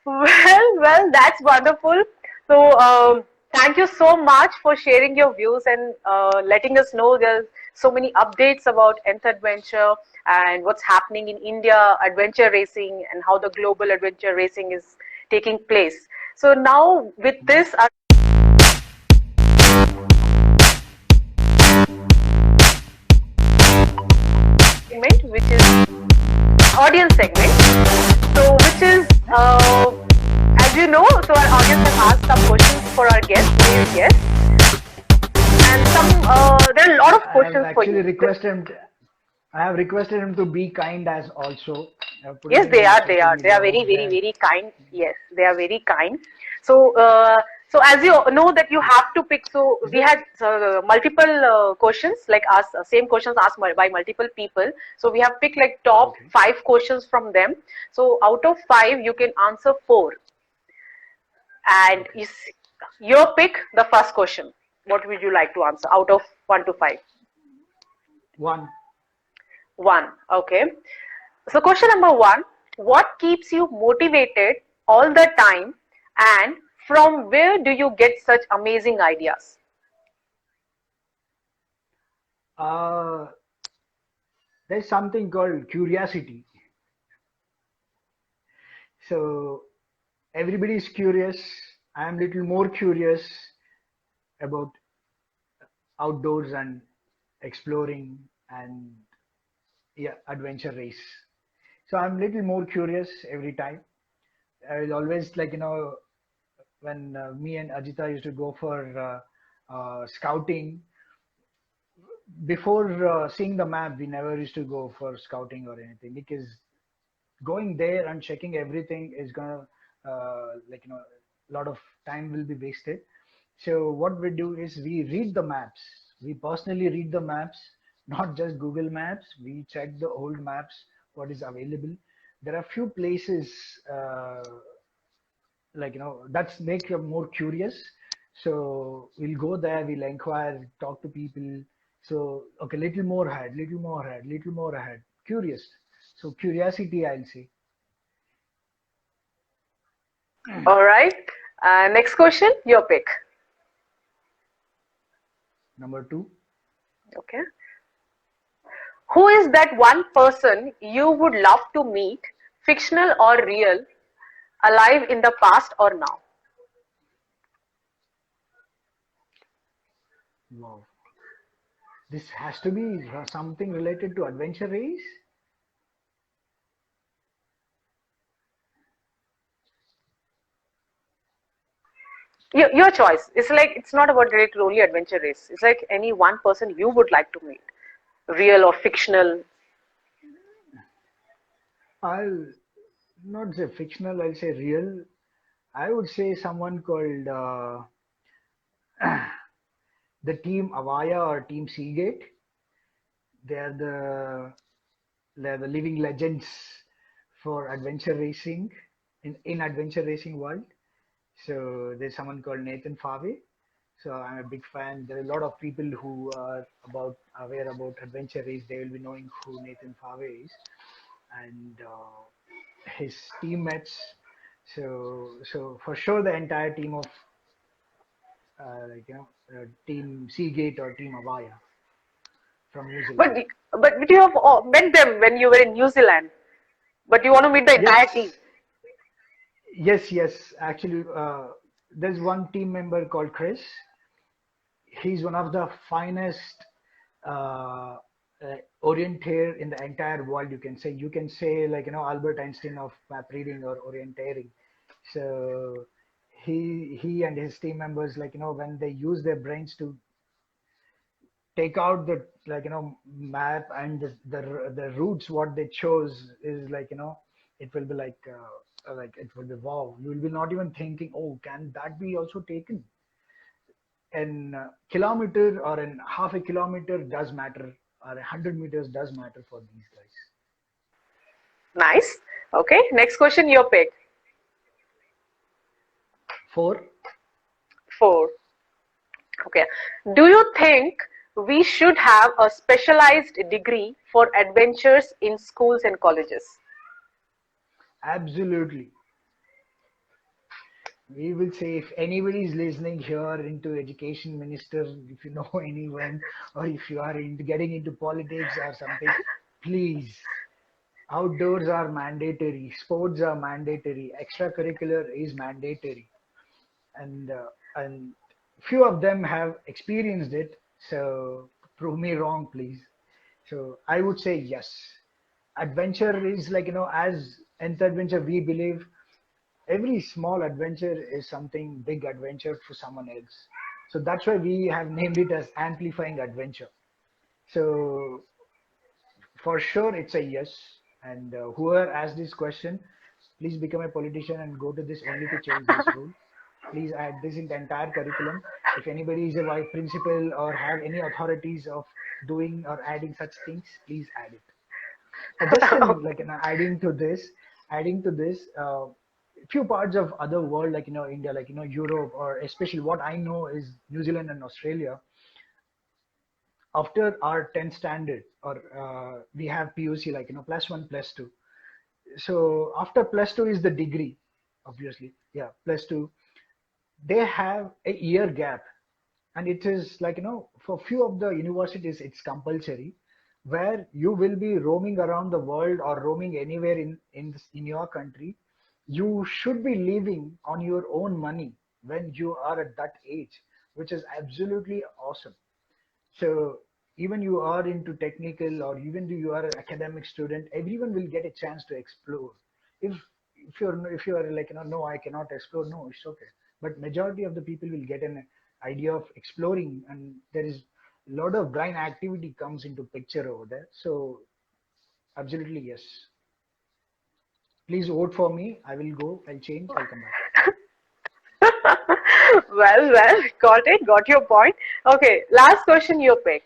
Well, that's wonderful. So, thank you so much for sharing your views and letting us know there's so many updates about Nth Adventure and what's happening in India, adventure racing, and how the global adventure racing is taking place. So now, with this, our segment, which is audience segment. So, which is, as you know, so our audience has asked some questions for our guests, today's guests, and there are a lot of I have questions for actually you. requested him. I have requested him to be kind as also. I've put it Yes, in the they social are. They media are over very, very, there. very kind. Yes, they are very kind. So, so as you know that you have to pick. So Is we it had multiple questions, like asked same questions asked by multiple people. So we have picked like top okay? 5 questions from them. So out of 5, you can answer 4. And Okay. your pick the first question. What would you like to answer out of 1 to 5? One. 1. Okay. So question number 1, what keeps you motivated all the time and from where do you get such amazing ideas? Uh, there's something called curiosity. So everybody is curious. I am little more curious about outdoors and exploring and yeah, adventure race. So I'm little more curious every time. I will always when me and Ajita used to go for scouting. Before seeing the map, we never used to go for scouting or anything because going there and checking everything is gonna a lot of time will be wasted. So what we do is we read the maps. We personally read the maps, not just Google Maps. We check the old maps, what is available. There are few places that's make you more curious. So we'll go there, we'll inquire, talk to people. So okay, little more ahead, little more ahead, little more ahead, curious. So curiosity, I'll say. All right. Next question, your pick. Number 2. Okay. Who is that one person you would love to meet, fictional or real, alive in the past or now? Wow, this has to be something related to adventure race. Your choice. It's like it's not about related to only adventure race. It's like any one person you would like to meet, real or fictional. I'll not say fictional, I'll say real. I would say someone called the team Avaya or team Seagate. They're the they're the living legends for adventure racing in adventure racing world. So there's someone called Nathan Fave. So I'm a big fan. There are a lot of people who are about aware about adventure race. They will be knowing who Nathan Fave is and his teammates. So for sure, the entire team of Team Seagate or Team Avaya from New But Zealand. but you have met them when you were in New Zealand. But you want to meet the entire team. Yes, yes. Actually, there's one team member called Chris. He's one of the finest uh, orienteer in the entire world. You can say like Albert Einstein of map reading or orienteering. So he and his team members, when they use their brains to take out the map and the routes what they chose is it will be like it will be wow, you will be not even thinking, oh, can that be also taken. And kilometer or in half a kilometer does matter, or 100 meters does matter for these guys. Nice. Okay. Next question, your pick. 4. 4. Okay. Do you think we should have a specialized degree for adventures in schools and colleges? Absolutely. We will say, if anybody is listening here into education minister, if you know anyone, or if you are into getting into politics or something, please, outdoors are mandatory, sports are mandatory, extracurricular is mandatory, and few of them have experienced it. So prove me wrong, please. So I would say yes. Adventure is as nth adventure we believe every small adventure is something big adventure for someone else. So that's why we have named it as amplifying adventure. So for sure it's a yes. And whoever asked this question, please become a politician and go to this only to change this rule. Please add this in the entire curriculum. If anybody is a vice principal or have any authorities of doing or adding such things, please add it. Just in, adding to this, few parts of other world India, Europe, or especially what I know is New Zealand and Australia. After our 10th standard, or we have PUC +1 +2. So after +2 is the degree, obviously, yeah, +2. They have a year gap, and it is for few of the universities it's compulsory, where you will be roaming around the world or roaming anywhere in your country. You should be living on your own money when you are at that age, which is absolutely awesome. So even you are into technical, or even you are an academic student, everyone will get a chance to explore. If if you are no, I cannot explore, no, it's okay. But majority of the people will get an idea of exploring, and there is a lot of brain activity comes into picture over there. So absolutely yes. Please vote for me. I will go. I'll change. I'll come back. Well, got it. Got your point. Okay, last question, your pick.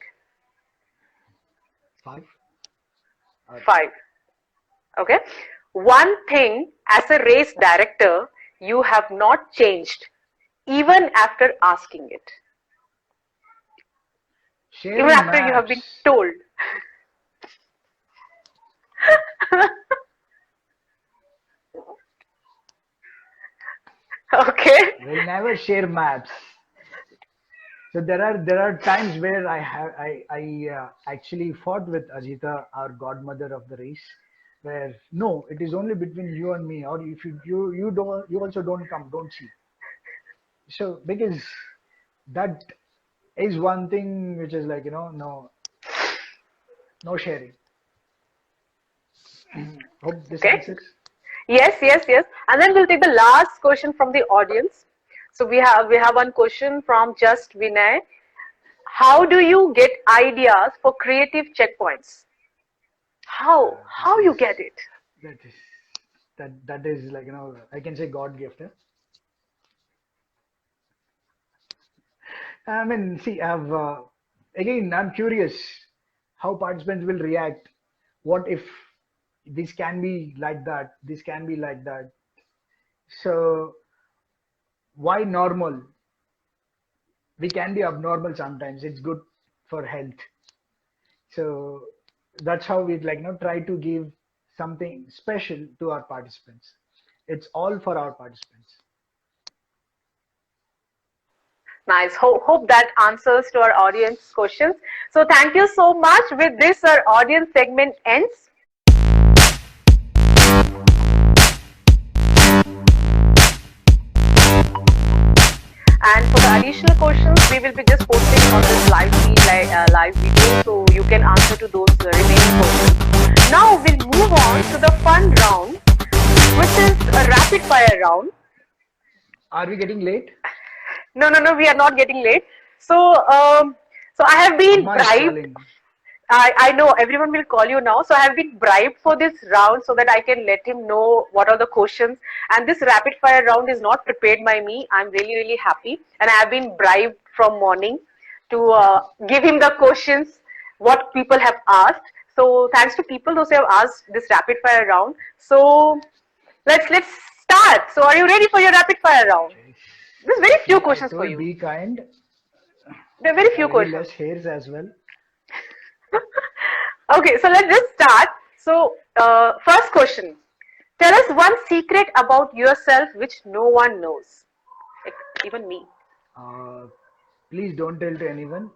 5. 5. Okay. One thing as a race director you have not changed even after asking it. Sharing Even after you have been maps. told. Okay. We'll never share maps. So there are times where I actually fought with Ajita, our godmother of the race, where no, it is only between you and me, or if you don't, you also don't come, don't see. So because that is one thing which is no sharing. Hope this Okay. answers. Yes. And then we'll take the last question from the audience. So we have one question from Just Vinay. How do you get ideas for creative checkpoints? How This you is get it? that is that is I can say God gift. I mean, see, I'm curious how participants will react. What if this can be like that? This can be like that. So why normal? We can be abnormal sometimes. It's good for health. So that's how we try to give something special to our participants. It's all for our participants. Nice. Hope that answers to our audience questions. So thank you so much. With this, our audience segment ends. And for the additional questions, we will be just posting on this live video, so you can answer to those remaining questions. Now we'll move on to the fun round, which is a rapid fire round. Are we getting late? No, we are not getting late. So, so I have been bribed. I know everyone will call you now. So I have been bribed for this round so that I can let him know what are the questions. And this rapid fire round is not prepared by me. I'm really, really happy. And I have been bribed from morning to give him the questions, what people have asked. So thanks to people those who have asked this rapid fire round. So let's start. So are you ready for your rapid fire round? There's very few questions for you. Be kind. There are very few questions. Less hairs as well. Okay, so let's just start. So, first question. Tell us one secret about yourself which no one knows, like even me. Please don't tell to anyone.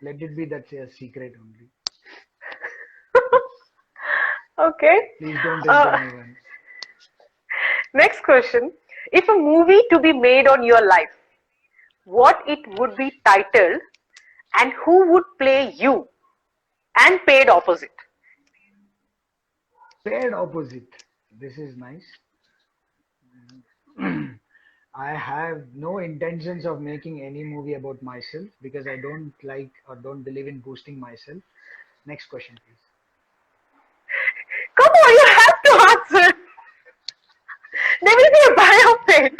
Let it be that's a secret only. Okay. Please don't tell to anyone. Next question. If a movie to be made on your life, what it would be titled and who would play you? And paired opposite. Paired opposite. This is nice. I have no intentions of making any movie about myself because I don't like or don't believe in boosting myself. Next question, please. Come on, you have to answer. There will be a biopic.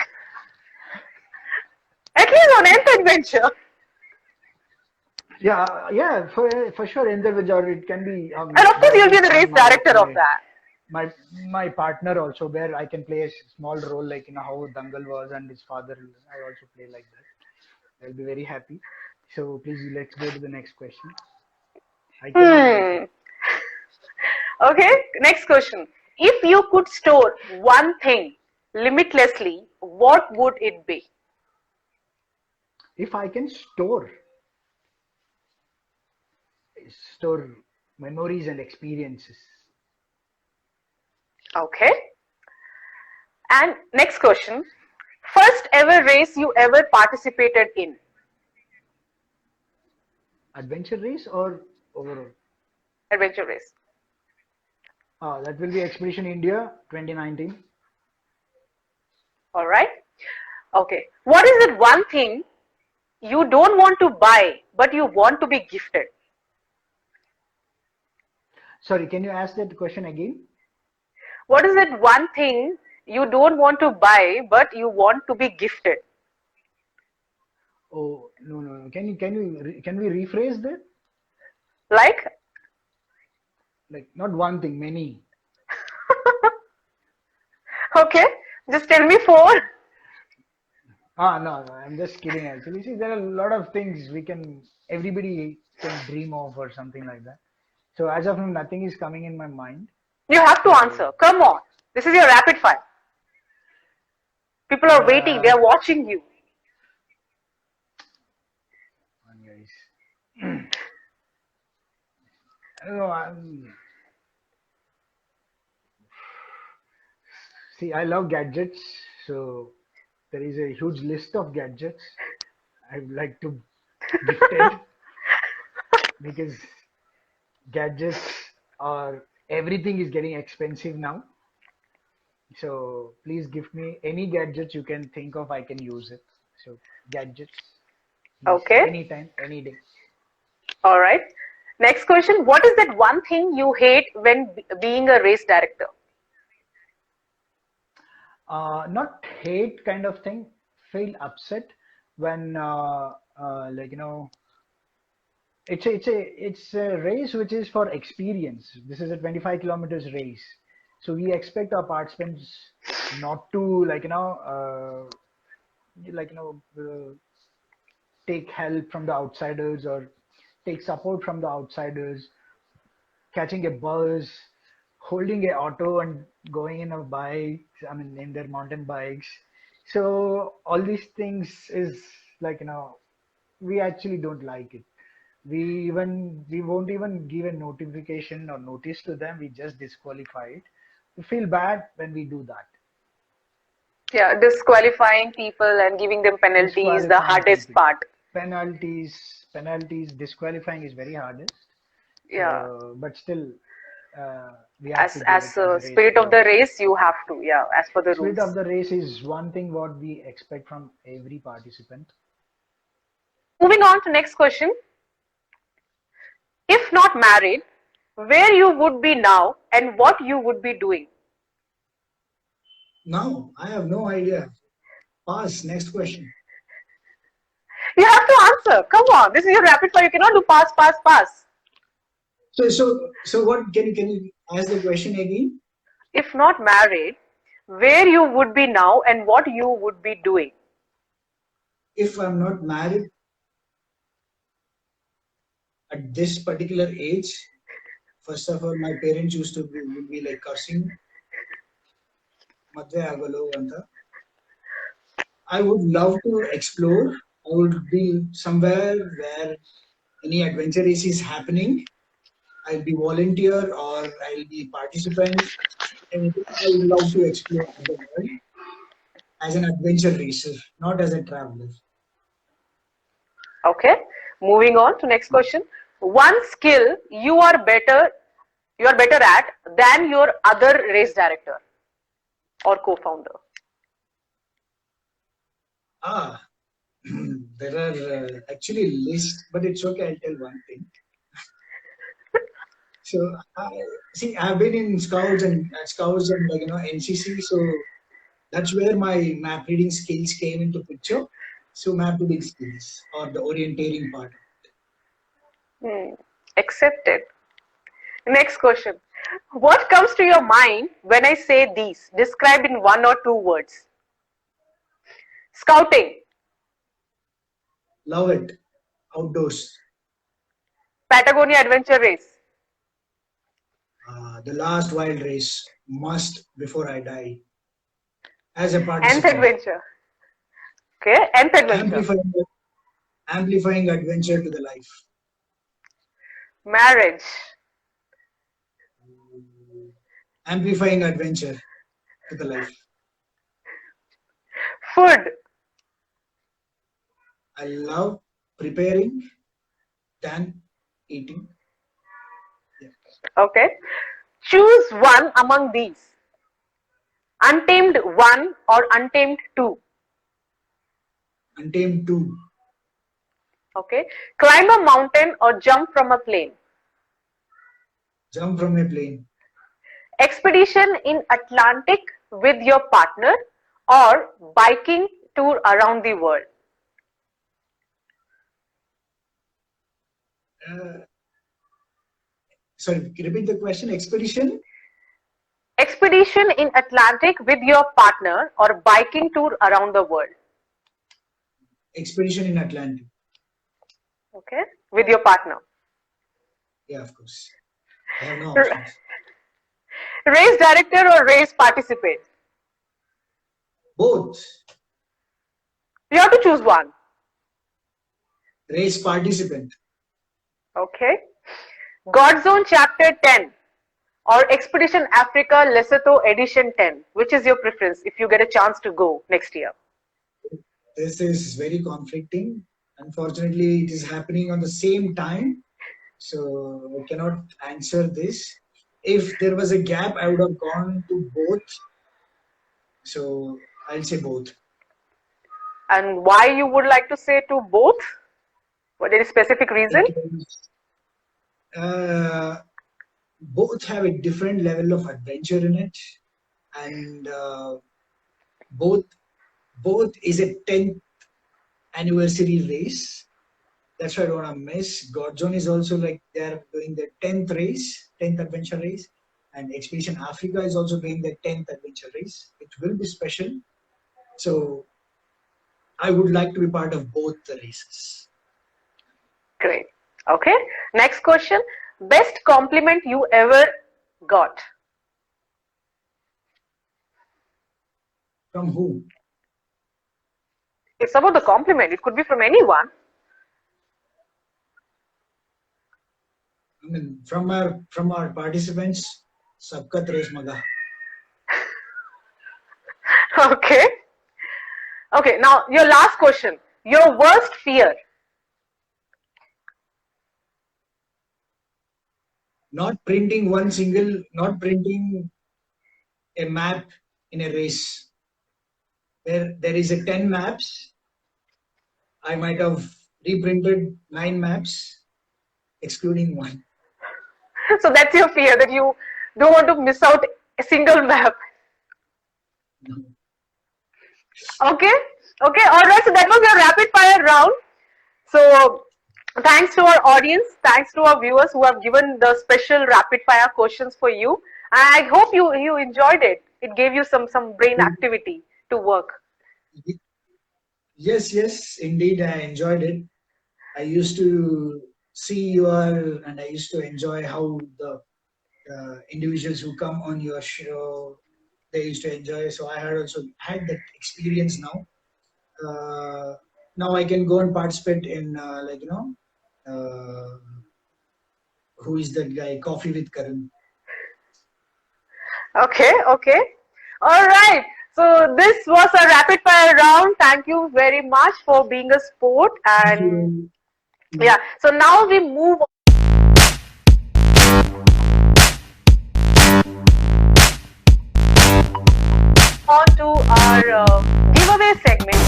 At least on Nth Adventure. Yeah, for sure, 𝘗𝘓𝑚 or it can be. And of course, you'll be the race director of that. My partner also, where I can play a small role, like how Dangal was and his father. I also play like that. I'll be very happy. So please, let's go to the next question. Okay, next question. If you could store one thing limitlessly, what would it be? If I can store memories and experiences. Okay. And next question. First ever race you ever participated in? Adventure race or overall? Adventure race. That will be Expedition India 2019. All right. Okay. What is it one thing you don't want to buy but you want to be gifted? Sorry, can you ask that question again? What is it one thing you don't want to buy but you want to be gifted? Oh, no. Can we rephrase that? Like not one thing, many. Okay, just tell me four. No, I'm just kidding actually. See, there are a lot of things everybody can dream of or something like that. So as of now, nothing is coming in my mind. You have to answer. Come on. This is your rapid fire. People are waiting. They are watching you. Guys. See, I love gadgets. So there is a huge list of gadgets I would like to gift it because gadgets everything is getting expensive now. So please give me any gadgets you can think of. I can use it. So gadgets. Okay. Anytime, any day. All right. Next question. What is that one thing you hate when being a race director? Not hate kind of thing. Feel upset when it's a race which is for experience. This is a 25 kilometers race. So we expect our participants not to take help from the outsiders or take support from the outsiders, catching a bus, holding a auto and going in a bike, in their mountain bikes. So all these things is like, we actually don't like it. We won't even give a notification or notice to them. We just disqualify it. We feel bad when we do that. Yeah, disqualifying people and giving them penalties, the Disqualifying hardest people. part. Penalties, disqualifying is very hardest. Yeah. But still, we have to do As it as a race spirit of player. the race, you have to, yeah, as per the Spirit rules. of the race is one thing what we expect from every participant. Moving on to next question. If not married, where you would be now and what you would be doing? Now, I have no idea. Pass. Next question. You have to answer. Come on, this is your rapid fire. You cannot do pass, pass, pass. So what? Can you ask the question again? If not married, where you would be now and what you would be doing? If I'm not married at this particular age, first of all, my parents used to be like cursing. 𝘒𝘀𝘀𝘀𝘀 anta. I would love to explore. I would be somewhere where any adventure race is happening. I'll be volunteer or I'll be participant. And I would love to explore the world as an adventure racer, not as a traveler. Okay, moving on to next question. One skill you are better at than your other race director or co-founder. There are actually lists, but it's okay. I'll tell one thing. So I've been in scouts and like NCC. So that's where my map reading skills came into picture. So map reading skills or the orienteering part. Accepted. Next question. What comes to your mind when I say these? Described in 1 or 2 words. Scouting. Love it. Outdoors. Patagonia adventure race. The last wild race. Must before I die. As a participant. Nth adventure. Okay. Nth adventure. Amplifying adventure to the life. Marriage. Amplifying adventure to the life. Food. I love preparing than eating. Yeah. Okay. Choose one among these. Untamed 1 or Untamed 2. Untamed 2. Okay. Climb a mountain or jump from a plane. Jump from a plane. Expedition in Atlantic with your partner or biking tour around the world. Sorry, repeat the question. Expedition? Expedition in Atlantic with your partner or biking tour around the world. Expedition in Atlantic. Okay, with your partner. Yeah, of course. I have no options. Race director or race participant? Both. You have to choose one. Race participant. Okay. God Zone Chapter 10 or Expedition Africa Lesotho Edition 10. Which is your preference if you get a chance to go next year? This is very conflicting. Unfortunately, it is happening on the same time. So I cannot answer this. If there was a gap, I would have gone to both. So I'll say both. And why you would like to say to both? For any specific reason? Both have a different level of adventure in it, and both is a 10th anniversary race. That's why I don't want to miss. God Zone is also like they're doing the 10th race, 10th adventure race, and Expedition Africa is also doing the 10th adventure race. It will be special. So I would like to be part of both the races. Great. Okay. Next question. Best compliment you ever got? From who? It's about the compliment. It could be from anyone. I mean, from our participants, sabka tres maga. Okay. Okay, now your last question. Your worst fear. Not printing a map in a race. There is a 10 maps. I might have reprinted 9 maps, excluding one. So that's your fear, that you don't want to miss out a single map. No. Okay. Okay. All right. So that was your rapid fire round. So thanks to our audience, thanks to our viewers who have given the special rapid fire questions for you. I hope you enjoyed it. It gave you some brain activity to work. Yes, indeed, I enjoyed it. I used to see and I used to enjoy how the individuals who come on your show, they used to enjoy. So I had also had that experience now. Now I can go and participate in who is that guy? Coffee with Karan. Okay. Okay. All right. So this was a rapid fire round. Thank you very much for being a sport. And yeah, so now we move on to our giveaway segment.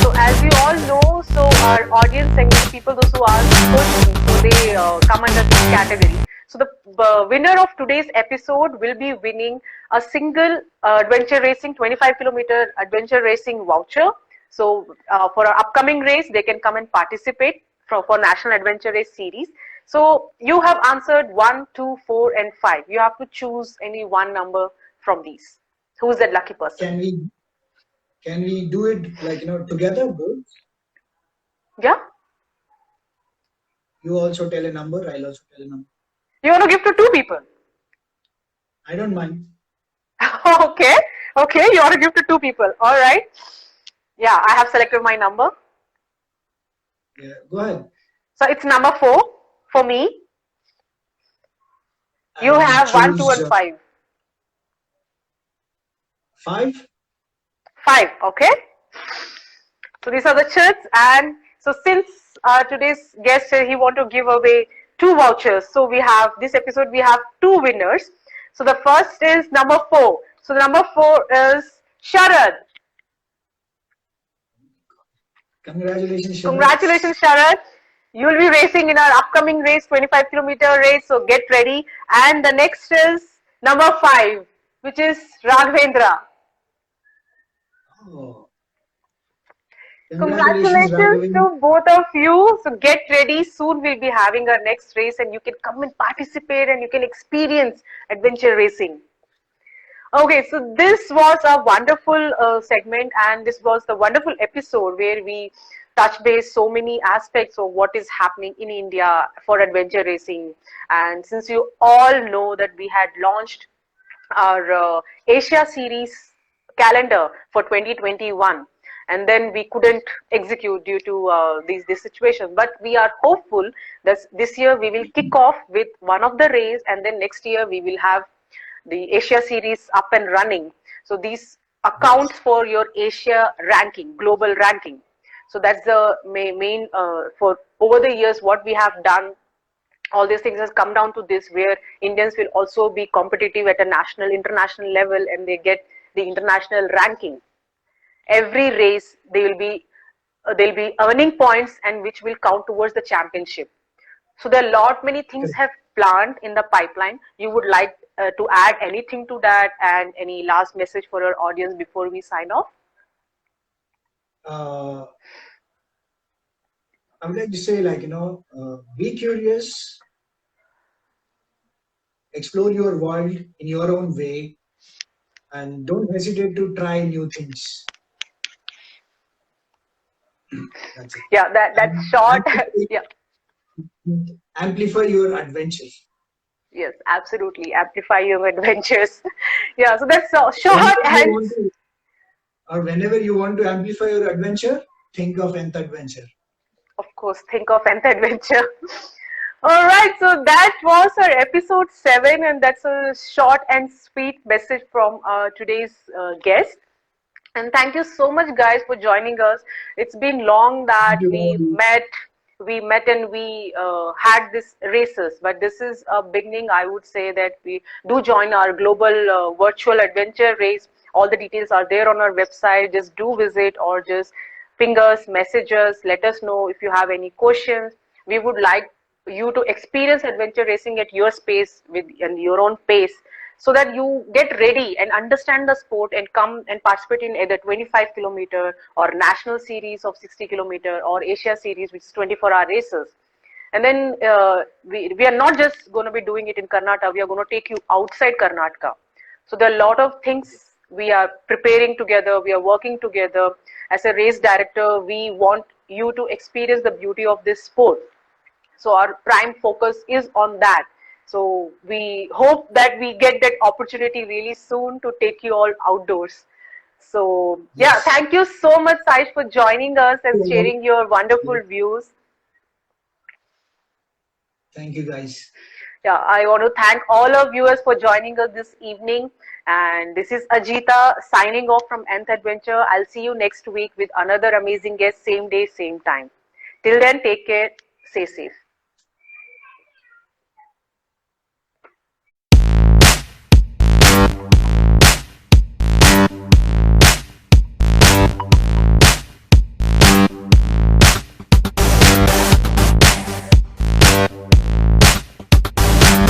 So as you all know, so our audience segment, people those who ask questions, so they come under this category. So the winner of today's episode will be winning a single adventure racing 25-kilometer adventure racing voucher. So for our upcoming race, they can come and participate for National Adventure Race Series. So you have answered 1, 2, 4, and 5. You have to choose any one number from these. Who is that lucky person? Can we do it together both? Yeah. You also tell a number. I'll also tell a number. You want to give to 2 people? I don't mind. Okay. Okay. You want to give to 2 people. All right. Yeah, I have selected my number. Yeah, go ahead. So it's number 4 for me. You have 1, 2, and 5. 5? 5. Okay. So these are the chits, and so since today's guest he want to give away 2 vouchers, so we have this episode we have 2 winners. So the first is number 4. So the number 4 is Sharad. Congratulations, Sharad. Congratulations, Sharad. You will be racing in our upcoming race, 25-kilometer race. So get ready. And the next is number 5, which is Raghavendra. Oh. Congratulations to both of you. So get ready. Soon we'll be having our next race and you can come and participate and you can experience adventure racing. Okay, so this was a wonderful segment, and this was the wonderful episode where we touch base so many aspects of what is happening in India for adventure racing. And since you all know that we had launched our Asia series calendar for 2021, and then we couldn't execute due to this situation, but we are hopeful that this year we will kick off with one of the race, and then next year we will have the Asia series up and running. So these accounts for your Asia ranking, global ranking. So that's the main for over the years what we have done. All these things has come down to this, where Indians will also be competitive at a national, international level, and they get the international ranking. Every race they'll be earning points, and which will count towards the championship. So there are many things have planned in the pipeline. You would like to add anything to that, and any last message for our audience before we sign off? I would like to say, be curious, explore your world in your own way, and don't hesitate to try new things. That's it. Yeah, that's short. Yeah. Amplify your adventure. Yes, absolutely. Amplify your adventures. Yeah, so that's short. Or whenever you want to amplify your adventure, think of nth adventure. Of course, think of nth adventure. All right, so that was our episode 7, and that's a short and sweet message from today's guest. And thank you so much, guys, for joining us. It's been long that we met and we had this races, but this is a beginning. I would say that we do join our global virtual adventure race. All the details are there on our website. Just do visit or just ping us, message us, let us know if you have any questions. We would like you to experience adventure racing at your space with and your own pace, so that you get ready and understand the sport and come and participate in either 25-kilometer or national series of 60-kilometer or Asia series, which is 24-hour races. And then we are not just going to be doing it in Karnataka, we are going to take you outside Karnataka. So there are a lot of things we are preparing together, we are working together. As a race director, we want you to experience the beauty of this sport. So our prime focus is on that. So we hope that we get that opportunity really soon to take you all outdoors. So yeah, Yes. thank you so much, Sayeesha, for joining us and sharing your wonderful views. Thank you, guys. Yeah, I want to thank all our viewers for joining us this evening. And this is Ajita signing off from Nth Adventure. I'll see you next week with another amazing guest, same day, same time. Till then, take care, stay safe.